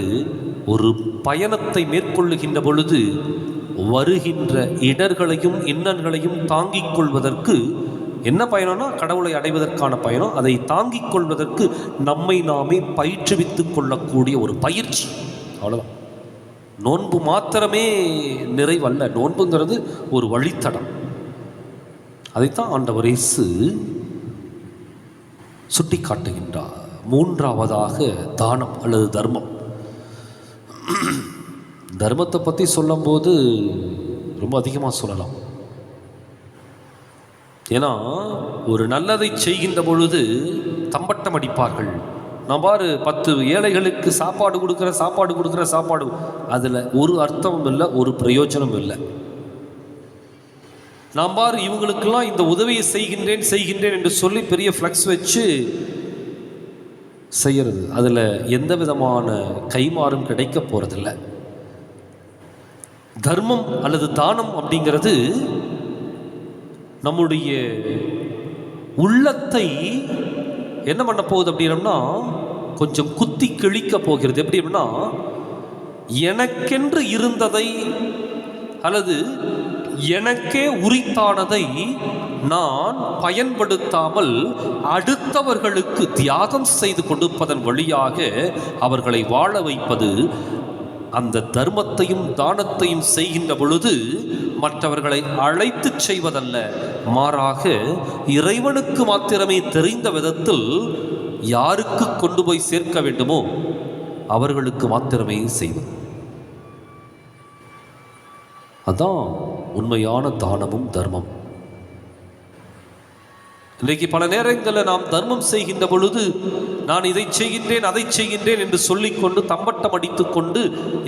ஒரு பயணத்தை மேற்கொள்ளுகின்ற பொழுது வருகின்ற இடர்களையும் இன்னல்களையும் தாங்கிக் கொள்வதற்கு என்ன பயணம்னா கடவுளை அடைவதற்கான பயணம். அதை தாங்கிக் கொள்வதற்கு நம்மை நாமே பயிற்றுவித்துக் கொள்ளக்கூடிய ஒரு பயிற்சி. அவ்வளோதான். நோன்பு மாத்திரமே நிறைவல்ல. நோன்புங்கிறது ஒரு வழித்தடம். அதைத்தான் ஆண்டவர் இயேசு சுட்டி காட்டுகின்றார். மூன்றாவதாக தானம் அல்லது தர்மம். தர்மத்தை பற்றி சொல்லும்போது ரொம்ப அதிகமாக சொல்லலாம். ஏன்னா ஒரு நல்லதை செய்கின்ற பொழுது தம்பட்டம் அடிப்பார்கள். நான் பாரு 10 ஏழைகளுக்கு சாப்பாடு கொடுக்குற அதில் ஒரு அர்த்தமும் இல்லை, ஒரு பிரயோஜனம் இல்லை. நான் பாரு இவங்களுக்கெல்லாம் இந்த உதவியை செய்கின்றேன் என்று சொல்லி பெரிய ஃப்ளக்ஸ் வச்சு செய்கிறது. அதில் எந்த விதமான கைமாறும் கிடைக்க போகிறதில்லை. தர்மம் அல்லது தானம் அப்படிங்கிறது நம்முடைய உள்ளத்தை என்ன பண்ண போகுது அப்படின்னா கொஞ்சம் குத்தி கிழிக்க போகிறது. எப்படி அப்படின்னா எனக்கென்று இருந்ததை அல்லது எனக்கே உரித்தானதை நான் பயன்படுத்தாமல் அடுத்தவர்களுக்கு தியாகம் செய்து கொடுப்பதன் வழியாக அவர்களை வாழ வைப்பது. அந்த தர்மத்தையும் தானத்தையும் செய்கின்ற பொழுது மற்றவர்களை அழைத்து செய்வதல்ல, மாறாக இறைவனுக்கு மாத்திரமே தெரிந்த விதத்தில் யாருக்கு கொண்டு போய் சேர்க்க வேண்டுமோ அவர்களுக்கு மாத்திரமே செய்வது. அதான் உண்மையான தானமும் தர்மம். இன்றைக்கு பல நேரங்களில் நாம் தர்மம் செய்கின்ற பொழுது நான் இதை செய்கின்றேன் அதை செய்கின்றேன் என்று சொல்லிக்கொண்டு தம்பட்டம் அடித்துக் கொண்டு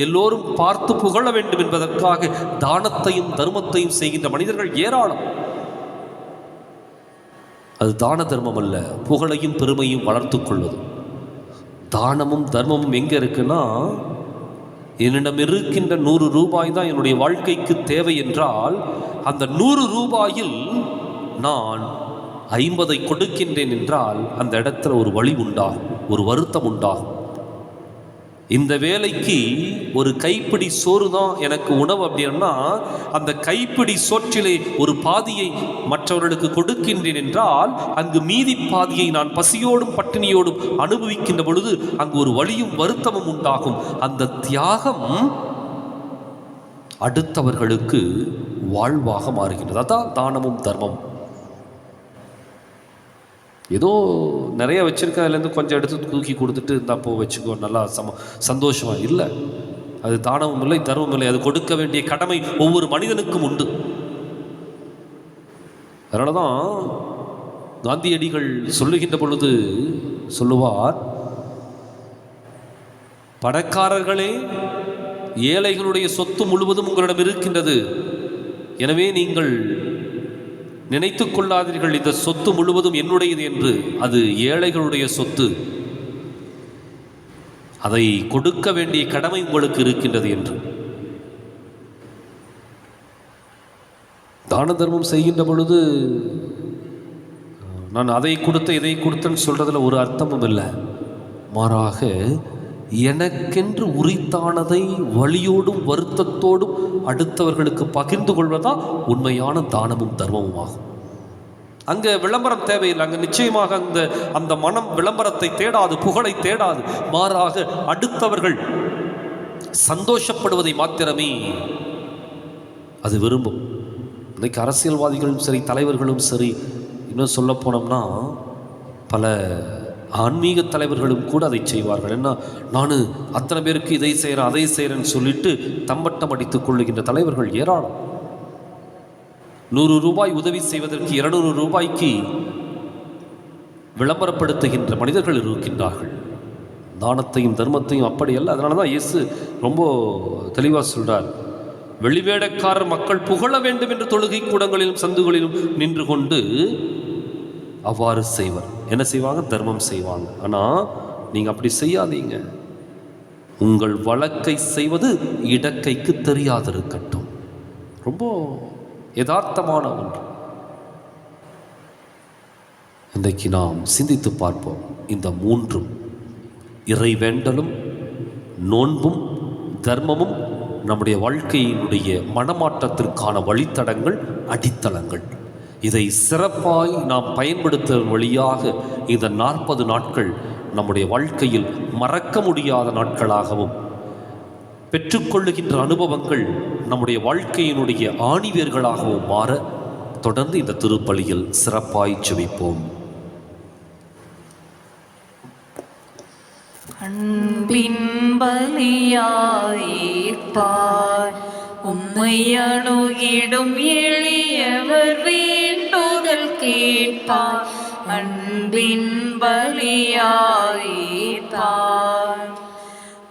எல்லோரும் பார்த்து புகழ வேண்டும் என்பதற்காக தானத்தையும் தர்மத்தையும் செய்கின்ற மனிதர்கள் ஏராளம். அது தான தர்மம் அல்ல, புகழையும் பெருமையும் வளர்த்துக் கொள்வது. தானமும் தர்மமும் எங்கே இருக்குன்னா, என்னிடம் இருக்கின்ற 100 ரூபாய் தான் என்னுடைய வாழ்க்கைக்கு தேவை என்றால் அந்த 100 ரூபாயில் நான் 50 கொடுக்கின்றேன் என்றால் அந்த இடத்துல ஒரு வலி உண்டாகும், ஒரு வருத்தம் உண்டாகும். இந்த வேலைக்கு ஒரு கைப்பிடி சோறு தான் எனக்கு உணவு அப்படின்னா அந்த கைப்பிடி சோற்றிலே ஒரு பாதியை மற்றவர்களுக்கு கொடுக்கின்றேன் என்றால் அங்கு மீதி பாதியை நான் பசியோடும் பட்டினியோடும் அனுபவிக்கின்ற பொழுது அங்கு ஒரு வலியும் வருத்தமும் உண்டாகும். அந்த தியாகம் அடுத்தவர்களுக்கு வாழ்வாக மாறுகின்றது. அதான் தானமும் தர்மம். ஏதோ நிறைய வச்சுருக்கேன், அதுலேருந்து கொஞ்சம் எடுத்து தூக்கி கொடுத்துட்டு இந்தப்போ வச்சுக்கோ நல்லா சந்தோஷமாக இல்லை. அது தானமும் இல்லை தர்மமும் இல்லை. அது கொடுக்க வேண்டிய கடமை ஒவ்வொரு மனிதனுக்கும் உண்டு. அதனால தான் காந்தியடிகள் சொல்லுகின்ற பொழுது சொல்லுவார், பணக்காரர்களே ஏழைகளுடைய சொத்து முழுவதும் உங்களிடம் இருக்கின்றது, எனவே நீங்கள் நினைத்து கொள்ளாதீர்கள் இந்த சொத்து முழுவதும் என்னுடையது என்று. அது ஏழைகளுடைய சொத்து, அதை கொடுக்க வேண்டிய கடமை உங்களுக்கு இருக்கின்றது என்று. தான தர்மம் செய்கின்ற பொழுது நான் அதை கொடுத்த இதை கொடுத்தேன்னு சொல்றதுல ஒரு அர்த்தமும் இல்லை. மாறாக எனக்கென்று உரித்தானதை வலியோடும் வருத்தத்தோடும் அடுத்தவர்களுக்கு பகிர்ந்து கொள்வதா உண்மையான தானமும் தர்மமும் ஆகும். அங்கே விளம்பரம் தேவையில்லை. அங்கே நிச்சயமாக அந்த மனம் விளம்பரத்தை தேடாது, புகழை தேடாது. மாறாக அடுத்தவர்கள் சந்தோஷப்படுவதை மாத்திரமே அது விரும்பும். இன்னைக்கு அரசியல்வாதிகளும் சரி, தலைவர்களும் சரி, இன்னும் சொல்ல போனோம்னா பல ஆன்மீக தலைவர்களும் கூட அதை செய்வார்கள். என்ன, நான் அத்தனை பேருக்கு இதை செய்கிறேன் அதை செய்கிறேன்னு சொல்லிட்டு தம்பட்டம் அடித்துக் கொள்ளுகின்ற தலைவர்கள் ஏராளம். 100 ரூபாய் உதவி செய்வதற்கு 200 ரூபாய்க்கு விளம்பரப்படுத்துகின்ற மனிதர்கள் இருக்கின்றார்கள். தானத்தையும் தர்மத்தையும் அப்படி அல்ல. அதனால தான் இயேசு ரொம்ப தெளிவாக சொல்றார், வெளிவேடக்காரர் மக்கள் புகழ வேண்டும் என்று தொழுகை கூடங்களிலும் சந்துகளிலும் நின்று கொண்டு அவ்வாறு செய்வர். என்ன செய்வாங்க? தர்மம் செய்வாங்க. ஆனால் நீங்கள் அப்படி செய்யாதீங்க. உங்கள் வழக்கை செய்வது இடக்கைக்கு தெரியாதிருக்கட்டும். ரொம்ப யதார்த்தமான ஒன்று. இன்றைக்கு நாம் சிந்தித்து பார்ப்போம். இந்த மூன்றும், இறைவேண்டலும், நோன்பும், தர்மமும் நம்முடைய வாழ்க்கையினுடைய மனமாற்றத்திற்கான வழித்தடங்கள், அடித்தளங்கள். இதை சிறப்பாய் நாம் பயன்படுத்துவதன் வழியாக இந்த 40 நாட்கள் நம்முடைய வாழ்க்கையில் மறக்க முடியாத நாட்களாகவும், பெற்றுக்கொள்ளுகின்ற அனுபவங்கள் நம்முடைய வாழ்க்கையினுடைய ஆணிவேர்களாகவும் மாற தொடர்ந்து இந்த திருப்பலியில் சிறப்பாய் செபிப்போம். அன்பின் பலியாயிருப்பார் உம்மை அணுகிடும் எளியவர் வேண்டுதல் கேட்பார். அன்பின் பலியாயிருப்பார்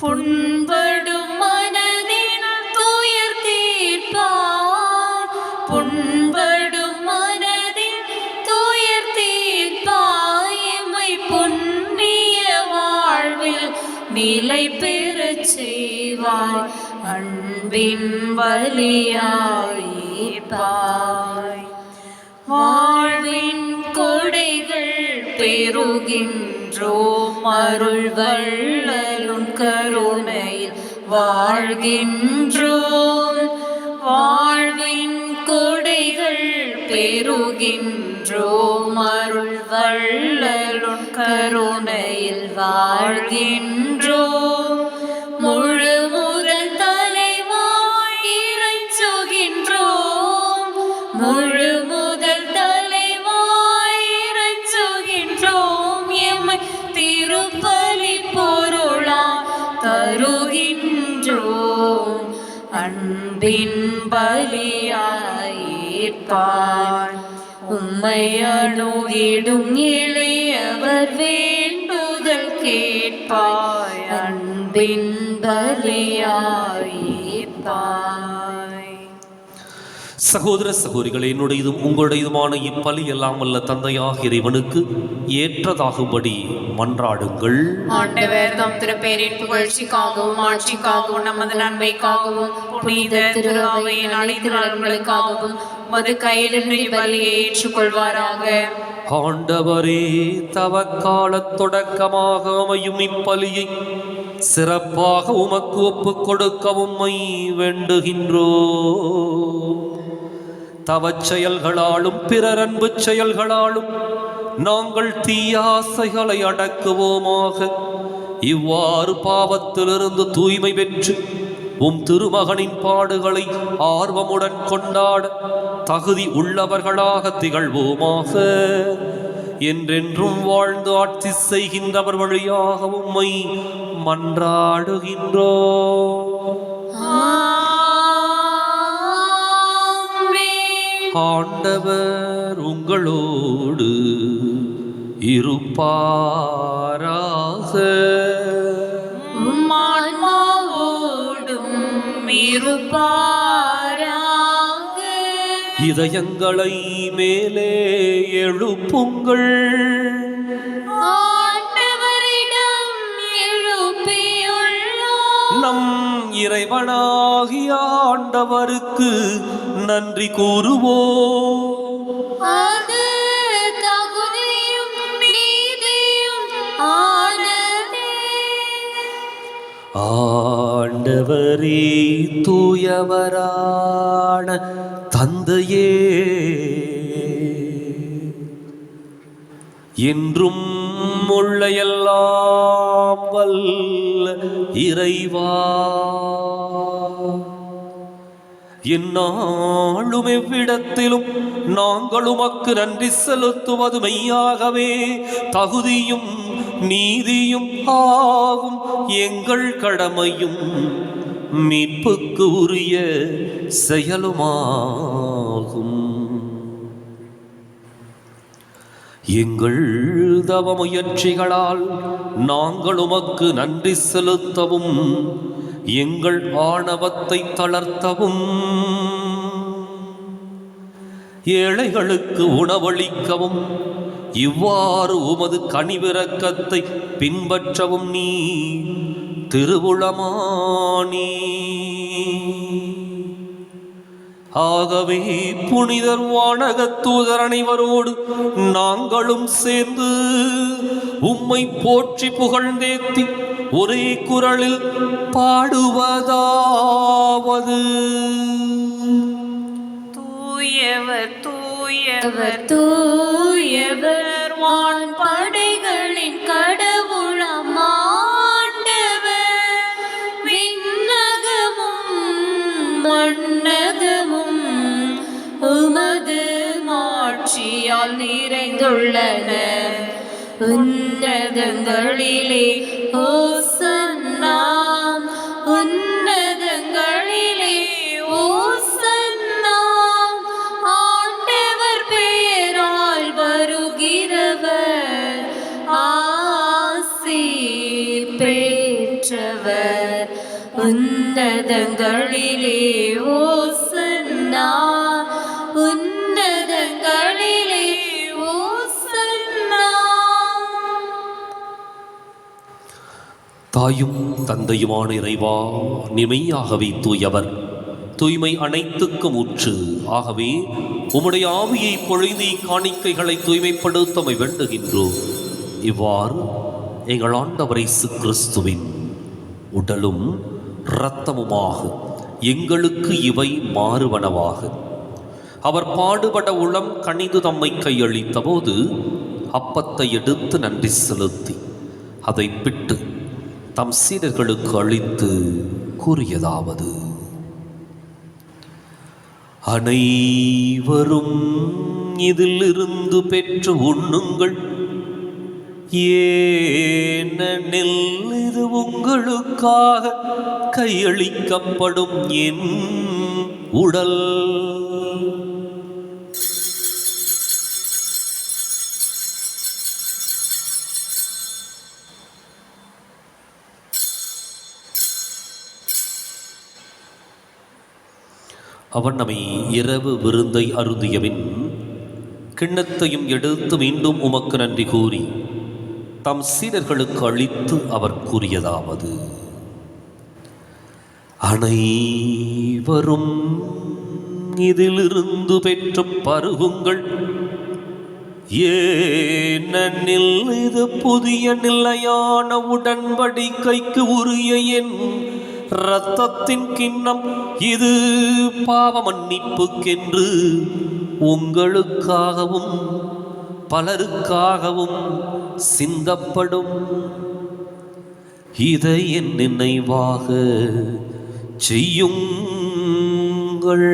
புண்படும் மனதின் துயர் தீர்ப்பார். புண்படும் மனதின் துயர் தீர்ப்பார். எம்மை புண்ணிய வாழ்வில் நிலை பெறச் செய்வாய். அன்பின் பலியாயிருப்பாய். வாழ்வின் கொடைகள் பெறுகின்றோம் அருள் வள்ளலும் கருணையில் வாழ்கின்றோம். வாழ்வின் கொடைகள் பெறுகின்றோம் அருள் வள்ளலும் கருணையில் வாழ்கின்றோம். முழு முதல் தலைவாய் இறைஞ்சுகின்றோம். முழு முதல் தலைவாய் இறைஞ்சுகின்றோம். எம்மை திருப்பலி பொருளா தருகின்றோம். அன்பின் பலியாயிருப்பார் உம்மை அணுகிடும் எளியவர் வேண்டுதல் கேட்பாய். அன்பின் பலியாயிருப்பாய். சகோதர சகோதரிகளே, என்னுடையதும் உங்களுடையதுமான இப்பலி எல்லாம் வல்ல தந்தையாக இறைவனுக்கு ஏற்றதாகும்படி மன்றாடுங்கள். ஆண்டவர் தம் திருப்பேரின் புகழ்ச்சிக்காகவும் ஆட்சிக்காகவும் நமது நன்மைக்காகவும் புனித திருஅவையின் அனைத்து நலன்களுக்காகவும் மது கையிலிருந்து பலியை ஏற்றுக்கொள்வாராக. ஆண்டவரே, தவக்கால தொடக்கமாக அமையும் இப்பலியை சிறப்பாக உமக்கு ஒப்புக் கொடுக்கவும் வேண்டுகின்றோம். தவச் செயல்களாலும் பிறர் அன்பு செயல்களாலும் நாங்கள் தீயாசைகளை அடக்குவோமாக. இவ்வாறு பாவத்திலிருந்து தூய்மை பெற்று உம் திருமகனின் பாடுகளை ஆர்வமுடன் கொண்டாட தகுதி உள்ளவர்களாக திகழ்வோமாக. என்றென்றும் வாழ்ந்து ஆட்சி செய்கின்றவர் வழியாக உம்மை மன்றாடுகின்றோம். ஆண்டவர் உங்களோடு இருப்பாராக. இதயங்களை மேலே எழுப்புங்கள். நம் இறைவனாகிய ஆண்டவருக்கு நன்றி கூறுவோம். அது தகுதியும் நீதியும் ஆனதே. ஆண்டவரே தூயவரான தந்தையே, என்றும் உள்ள எல்லாம் வல்ல இறைவா, எந்நாளும் எவ்விடத்திலும் நாங்கள் உமக்கு நன்றி செலுத்துவது மெய்யாகவே தகுதியும் நீதியும் ஆகும். எங்கள் கடமையும் மீட்புக்கு உரிய செயலுமாகும். எங்கள் தவ முயற்சிகளால் நாங்கள் உமக்கு நன்றி செலுத்தவும் எங்கள் ஆணவத்தை தளர்த்தவும் ஏழைகளுக்கு உணவளிக்கவும் இவ்வாறு உமது கனிவிரக்கத்தை பின்பற்றவும் நீ திருவுளமானி. ஆகவே புனிதர் வானகத் தூதர் அனைவரோடு நாங்களும் சேர்ந்து உம்மை போற்றி புகழ்ந்தேத்தி ஒரே குரலில் பாடுவதாவது: தூயவர் தூயவர் தூயவர் வான் படைகளின் கடவுளாம் ஆண்டவர், விண்ணகமும் மண்ணகமும் உமது மாட்சியால் நிறைந்துள்ளன. உன்னதங்களிலே ஓசன்னா, உன்னதங்களிலே ஓசன்னா. ஆண்டவர் பெயரால் வருகிறவர் ஆசீர் பெற்றவர். உன்னதங்களிலே ஓசன்னா, உன்னதங்களிலே ஓசன்னா. தாயும் தந்தையுமான இறைவா, நிமையாகவே தூயவர், தூய்மை அனைத்துக்கும் ஊற்று. ஆகவே உம்முடைய ஆவியை பொழிந்து காணிக்கைகளை தூய்மைப்படுத்தமை வேண்டுகின்றோம். இவ்வாறு எங்கள் ஆண்டவர் இயேசு கிறிஸ்துவின் உடலும் இரத்தமுமாக எங்களுக்கு இவை மாறுவனவாக. அவர் பாடுபட உளம் கனிந்து தம்மை கையளித்த போது அப்பத்தை எடுத்து நன்றி செலுத்தி அதை பிட்டு தம் சீடர்களுக்கு அளித்து கூறியதாவது: அனைவரும் இதிலிருந்து பெற்று உண்ணுங்கள், ஏனெனில் இது உங்களுக்காக கையளிக்கப்படும் என் உடல். அவர் நம்மை இரவு விருந்தை அருந்தியபின் கிண்ணத்தையும் எடுத்து மீண்டும் உமக்கு நன்றி கூறி தம் சீடர்களுக்கு அளித்து அவர் கூறியதாவது: அனைவரும் இதிலிருந்து பெற்று பருகுங்கள், ஏனெனில் இது புதிய நிலையான உடன்படிக்கைக்கு உரிய என் இரத்தத்தின் கிண்ணம். இது பாவ மன்னிப்புக்கென்று உங்களுக்காகவும் பலருக்காகவும் சிந்தப்படும். இதை என் நினைவாக செய்யுங்கள்.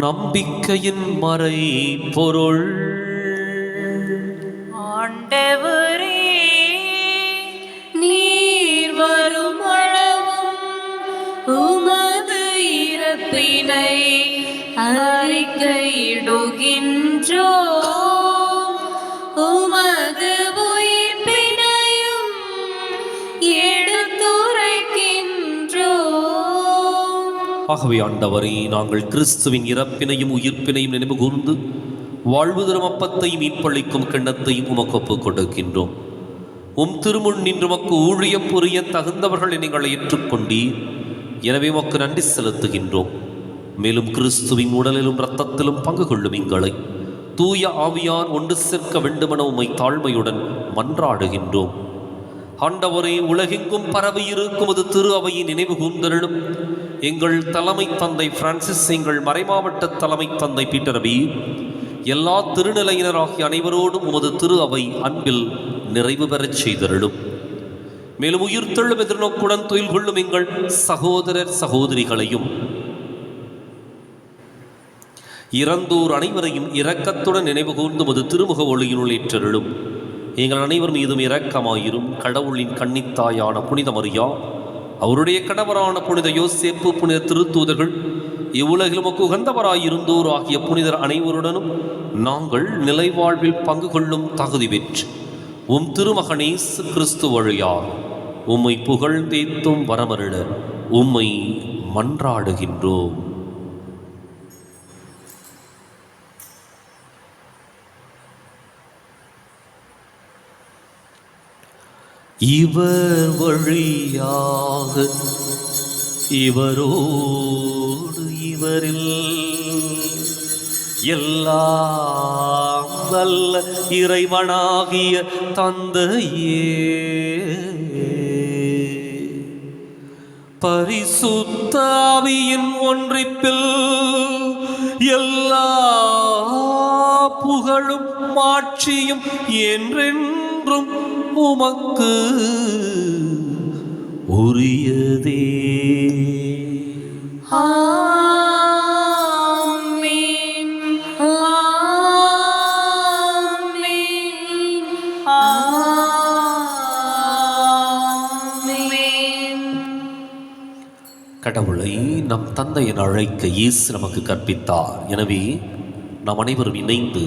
நம்பிக்கையின் மறை பொருள். ஆண்டவரே, நீர் வரும் அளவும் உமது இறப்பினை அறிக்கையிடுகின்றோம், உமது உயிர்ப்பினையும் எடுத்துரைக்கின்றோம். ஆகவே ஆண்டவரே, நாங்கள் கிறிஸ்துவின் இறப்பினையும் உயிர்ப்பினையும் நினைவு கூர்ந்து வாழ்வு தரும் அப்பத்தையும் மீட்பளிக்கும் கிண்ணத்தையும் உமக்கு ஒப்புக் கொடுக்கின்றோம். உம் திருமுன் நின்று உமக்கு ஊழியம் புரிய தகுந்தவர்களை நீங்கள் ஏற்றுக்கொண்டீர். எனவே உமக்கு நன்றி செலுத்துகின்றோம். மேலும் கிறிஸ்துவின் உடலிலும் இரத்தத்திலும் பங்கு கொள்ளும் எங்களை தூய ஆவியார் ஒன்று சேர்க்க வேண்டுமென உம்மை தாழ்மையுடன் மன்றாடுகின்றோம். ஆண்டவரே, உலகெங்கும் பரவி இருக்கும் அது திரு அவையை நினைவு கூர்ந்தருளும். எங்கள் தலைமை தந்தை பிரான்சிஸ், எங்கள் மறைமாவட்ட தலைமை தந்தை பீட்டர் அபி, எல்லா திருநிலையினராகிய அனைவரோடும் உமது திரு அவை அன்பில் நிறைவு பெறச் செய்தருளும். மேலும் உயிர்த்தெழும் எதிர்நோக்குடன் துயில் கொள்ளும் எங்கள் சகோதரர் சகோதரிகளையும் இறந்தோர் அனைவரையும் இரக்கத்துடன் நினைவு கூர்ந்து உமது திருமுக ஒளியினுள் ஏற்றருளும். எங்கள் அனைவர் மீதும் இரக்கமாயிரும். கடவுளின் கன்னித்தாயான புனித மரியா, அவருடைய கணவரான புனித யோசேப்பு, புனித திருத்தூதர்கள், இவ்வுலகிலும் உகந்தவராயிருந்தோர் ஆகிய புனிதர் அனைவருடனும் நாங்கள் நிலைவாழ்வில் பங்கு கொள்ளும் தகுதி பெற்று உம் திருமகனேசு கிறிஸ்து வழியாக உம்மை புகழ்ந்தேத்தும் வரமருள உம்மை மன்றாடுகின்றோம். இவர் வழியாக இவரோடு இவரில் எல்லாம் வல்ல இறைவனாகிய தந்தையே, பரிசுத்த ஆவியின் ஒன்றிப்பில் எல்லா புகழும் மாட்சியும் என்றென்றும் உமக்கு உரியதே. ஆமென், ஆமென், ஆமென். கடவுளை நம் தந்தை என அழைக்க இயேசு நமக்கு கற்பித்தார். எனவே நாம் அனைவரும் இணைந்து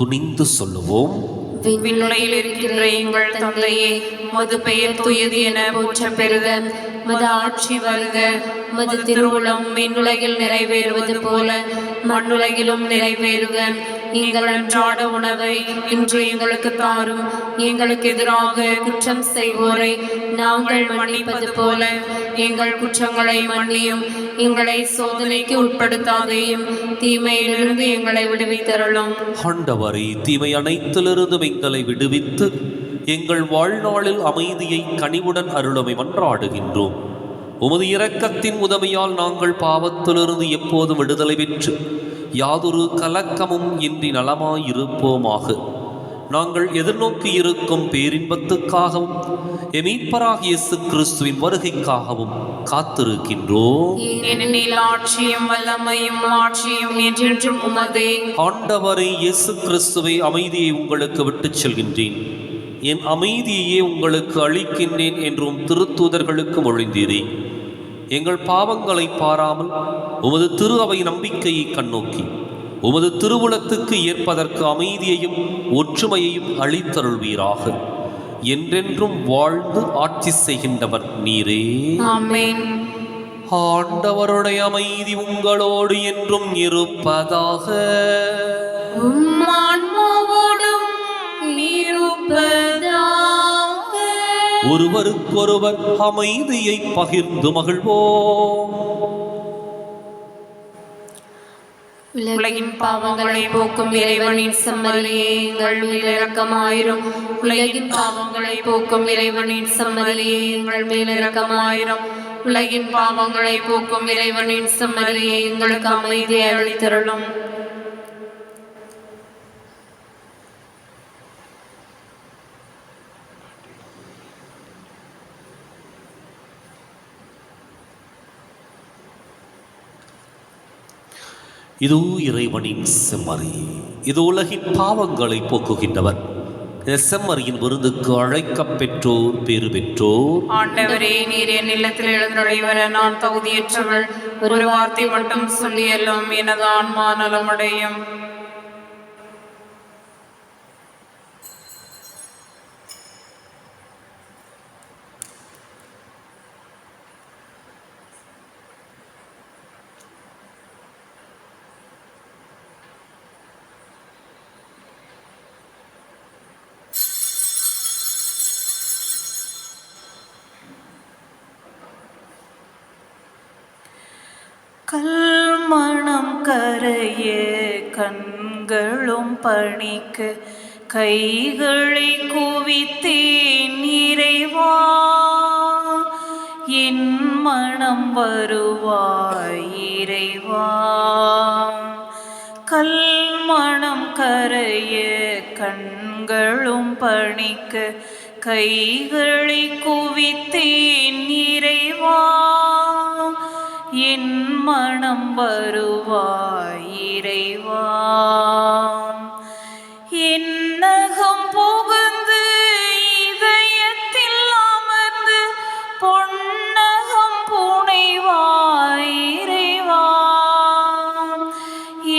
துணிந்து சொல்லுவோம். விண்ணுலகில் இருக்கின்ற எங்கள் தந்தையே, மது பெயர் தூயது என போற்ற பெறுக. மது ஆட்சி வருக. மது திருவுளம் விண்ணுலகில் நிறைவேறுவது போல மண்ணுலகிலும் நிறைவேறுக. எங்கள் அன்றாட உணவை இன்று எங்களுக்கு தாரும். எங்களுக்கு எதிராக குற்றம் செய்வோரை நாங்கள் மன்னிப்பது போல எங்கள் குற்றங்களை மன்னியும். எங்களை சோதனைக்கு உட்படுத்தாதையும் தீமையிலிருந்து எங்களை விடுவித்தருளும். ஆண்டவரே, தீமை அனைத்திலிருந்து எங்களை விடுவித்து எங்கள் வாழ்நாளில் அமைதியை கனிவுடன் அருளுமை மன்றாடுகின்றோம். உமது இரக்கத்தின் உதவியால் நாங்கள் பாவத்திலிருந்து எப்போதும் விடுதலை பெற்று யாதொரு கலக்கமும் இன்றி நலமாயிருப்போமாக. நாங்கள் எதிர்நோக்கி இருக்கும் பேரின்பத்துக்காகவும் எமீட்பராகிய இயேசு கிறிஸ்துவின் வருகைக்காகவும் காத்திருக்கின்றோம். ஏனெனில் ஆட்சியும் வல்லமையும் ஆட்சியும் என்றென்றும் உமதே. ஆண்டவரே இயேசு கிறிஸ்துவை, அமைதியை உங்களுக்கு விட்டுச் செல்கின்றேன், என் அமைதியையே உங்களுக்கு அளிக்கின்றேன் என்றும் திருத்தூதர்களுக்கு மொழிந்தீரே. எங்கள் பாவங்களை பாராமல் உமது திரு அவை நம்பிக்கையை கண்ணோக்கி உமது திருவுளத்துக்கு ஏற்பதற்கு அமைதியையும் ஒற்றுமையையும் அளித்தருள்வீராக. என்றென்றும் வாழ்ந்து ஆட்சி செய்கின்றவர் நீரே. ஆமென். ஆண்டவருடைய அமைதி உங்களோடு என்றும் இருப்பதாக. உம் ஆன்மாவோடும் இருப்பதாக. ஒருவருக்கொருவர் அமைதியை பகிர்ந்து மகிழ்வோம். உலகின் பாவங்களை போக்கும் இறைவனின் செம்மறியே, எங்கள் மேல் இரக்கமாயிரும். உலகின் பாவங்களை போக்கும் இறைவனின் செம்மறியே, எங்கள் மேல் இரக்கமாயிரும். உலகின் பாவங்களை போக்கும் இறைவனின் செம்மறியே, எங்களுக்கு அமைதியை அளித்தருளும். இதோ இறைவனின் செம்மறி, இது உலகின் பாவங்களை போக்குகின்றவர். இந்த செம்மறியின் விருந்துக்கு அழைக்கப் பெற்றோர் பேறு பெற்றோர். ஆண்டவரே, நீர் என் இல்லத்தில் எழுந்தருளிவர நான் தகுதியற்றவள். ஒரு வார்த்தை மட்டும் சொல்லியல்லும் எனது ஆன்மா நலமடையும். கல்மணம் கரைய கண்களும் பணிக்க கைகளை குவித்தேன் இறைவா, என் மனம் வருவாய் இறைவா. கல்மணம் கரைய கண்களும் பணிக்க கைகளை குவித்தேன் இறைவா, என் மனம் வருவாய் இறைவா. என்னகம் புகுந்து இதயத்தில் அமர்ந்து பொன்னகம் புனைவாய் இறைவா.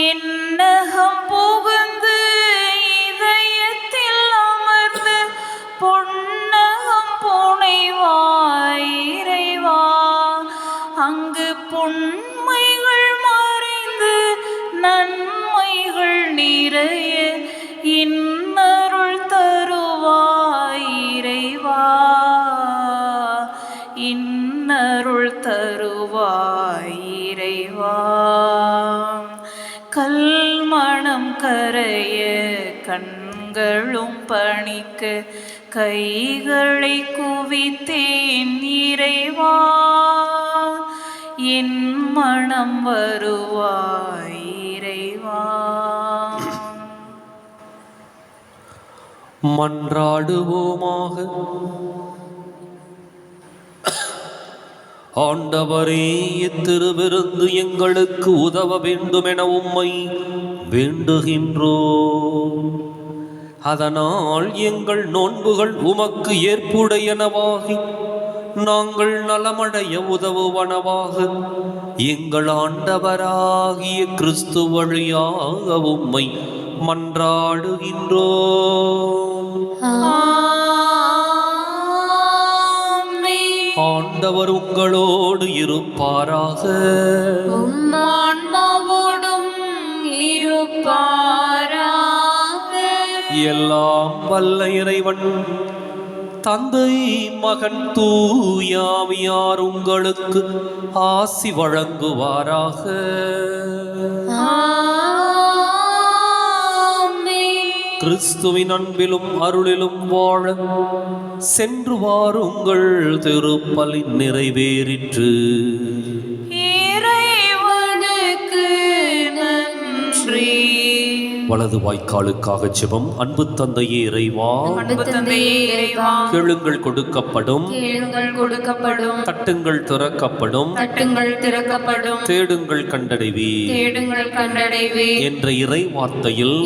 என்னகம் புகுந்து இதயத்தில் அமர்ந்து பொன்னகம் புனைவாய் இறைவா. அங்கு பொன்மைகள் மறைந்து நன்மைகள் நிறைய இன்னருள் தருவாய் இறைவா, இன்னருள் தருவாய் இறைவா. கல்மணம் கரைய கண்களும் பணிக்க கைகளை குவித்தேன் இறைவா, என் மனம் வருவாய் இறைவா. மன்றாடுவோமாக. ஆண்டவரே, இத்திருவிருந்து எங்களுக்கு உதவ வேண்டுமென உம்மை வேண்டுகின்றோம். அதனால் எங்கள் நோன்புகள் உமக்கு ஏற்புடையனவாகி நாங்கள் நலமடைய உதவுவனவாக எங்கள் ஆண்டவராகிய கிறிஸ்து வழியாக உம்மை மன்றாடுகின்றோம். ஆண்டவர் உங்களோடு இருப்பாராக. ஆன்மாவோடும் இருப்பாராக. எல்லாம் வல்ல இறைவன் தந்தை, மகன், தூயாவியார் உங்களுக்கு ஆசி வழங்குவாராக. கிறிஸ்துவின் அன்பிலும் அருளிலும் வாழ சென்று வாருங்கள். திருப்பலி நிறைவேறிற்று. இறைவனுக்கு நன்றி. வலது வாய்க்காலுக்காக ஜெபம். அன்பு தந்தையே இறைவா, கேளுங்கள் கொடுக்கப்படும், தட்டுங்கள் திறக்கப்படும், தேடுங்கள் கண்டடைவே என்ற இறை வார்த்தையில்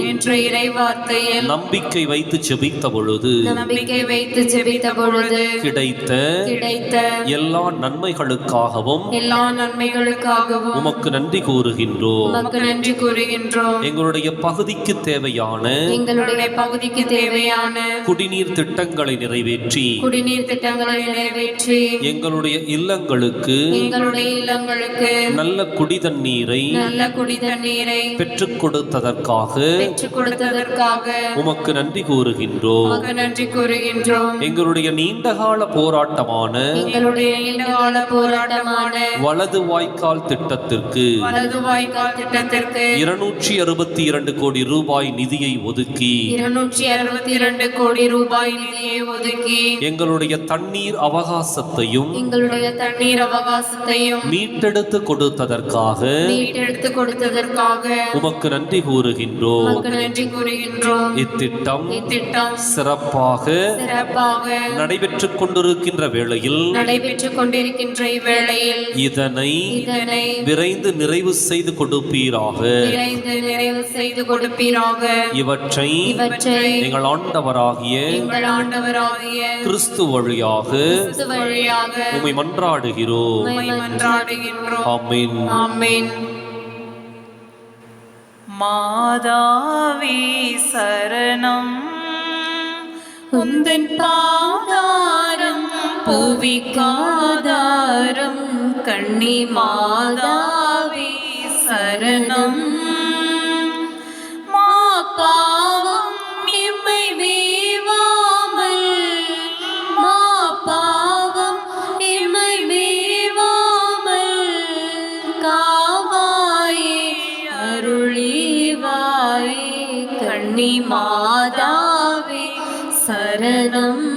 நம்பிக்கை வைத்து ஜெபித்த பொழுது கிடைத்த எல்லா நன்மைகளுக்காகவும் உமக்கு நன்றி கூறுகின்றோம். எங்களுடைய பகுதிக்கு தேவையான குடிநீர் திட்டங்களை நிறைவேற்றி எங்களுடைய இல்லங்களுக்கு நல்ல குடிதண்ணீரை பெற்றுக் கொடுத்ததற்காக உமக்கு நன்றி கூறுகின்றோம். எங்களுடைய நீண்டகால போராட்டமான வலது வாய்க்கால் திட்டத்திற்கு 262 கோடி ரூபாய் நிதியை ஒதுக்கி எங்களுடைய தண்ணீர் அவகாசத்தையும் மீட்டெடுத்து கொடுத்ததற்காக உமக்கு நன்றி கூறுகின்றோம். இத்திட்டம் சிறப்பாக நடைபெற்றுக் கொண்டிருக்கின்ற வேளையில் இதனை விரைந்து நிறைவு செய்து கொடுப்பீராக. இவற்றை எங்கள் ஆண்டவராகிய கிறிஸ்து வழியாக உம்மை மன்றாடுகிறோம். ஆமென். மாதாவே சரணம். உந்தன் பாதாரம் புவிக்காதாரம். கண்ணி மாதாவே சரணம். பாவம் எம்மை மேவாமல், பாவம் எம்மை மேவாமல் காவ சரணம்.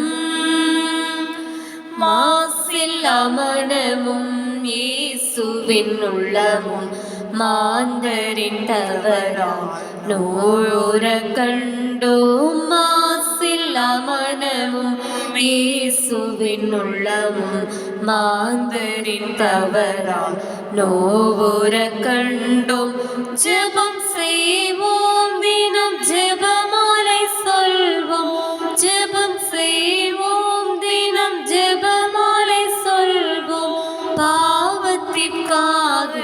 மாசில்லா மனமும் இயேசுவின் உள்ளமும் மாந்தரின் தவறாம் நூற கண்டோம். மாசில்லா மனமும் இயேசுவின் உள்ளமும் மாந்தரின் தவறாம் நோவுற கண்டோம். ஜெபம் செய்வோம் தினம் ஜெபமாலை சொல்வோம். ஜெபம் செய்வோம் தினம் ஜெபமாலை சொல்வோம். பாவத்திற்காக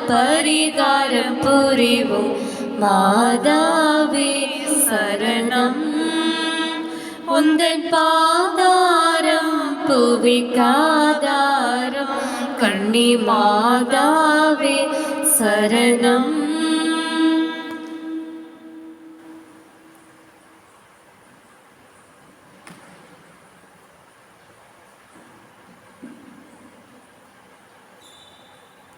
பரிகாரம் புரிவோம். மாதாவே சரணம். உந்தன் பாதாரம் புவிக்காதாரம். கண்ணி மாதாவே சரணம்.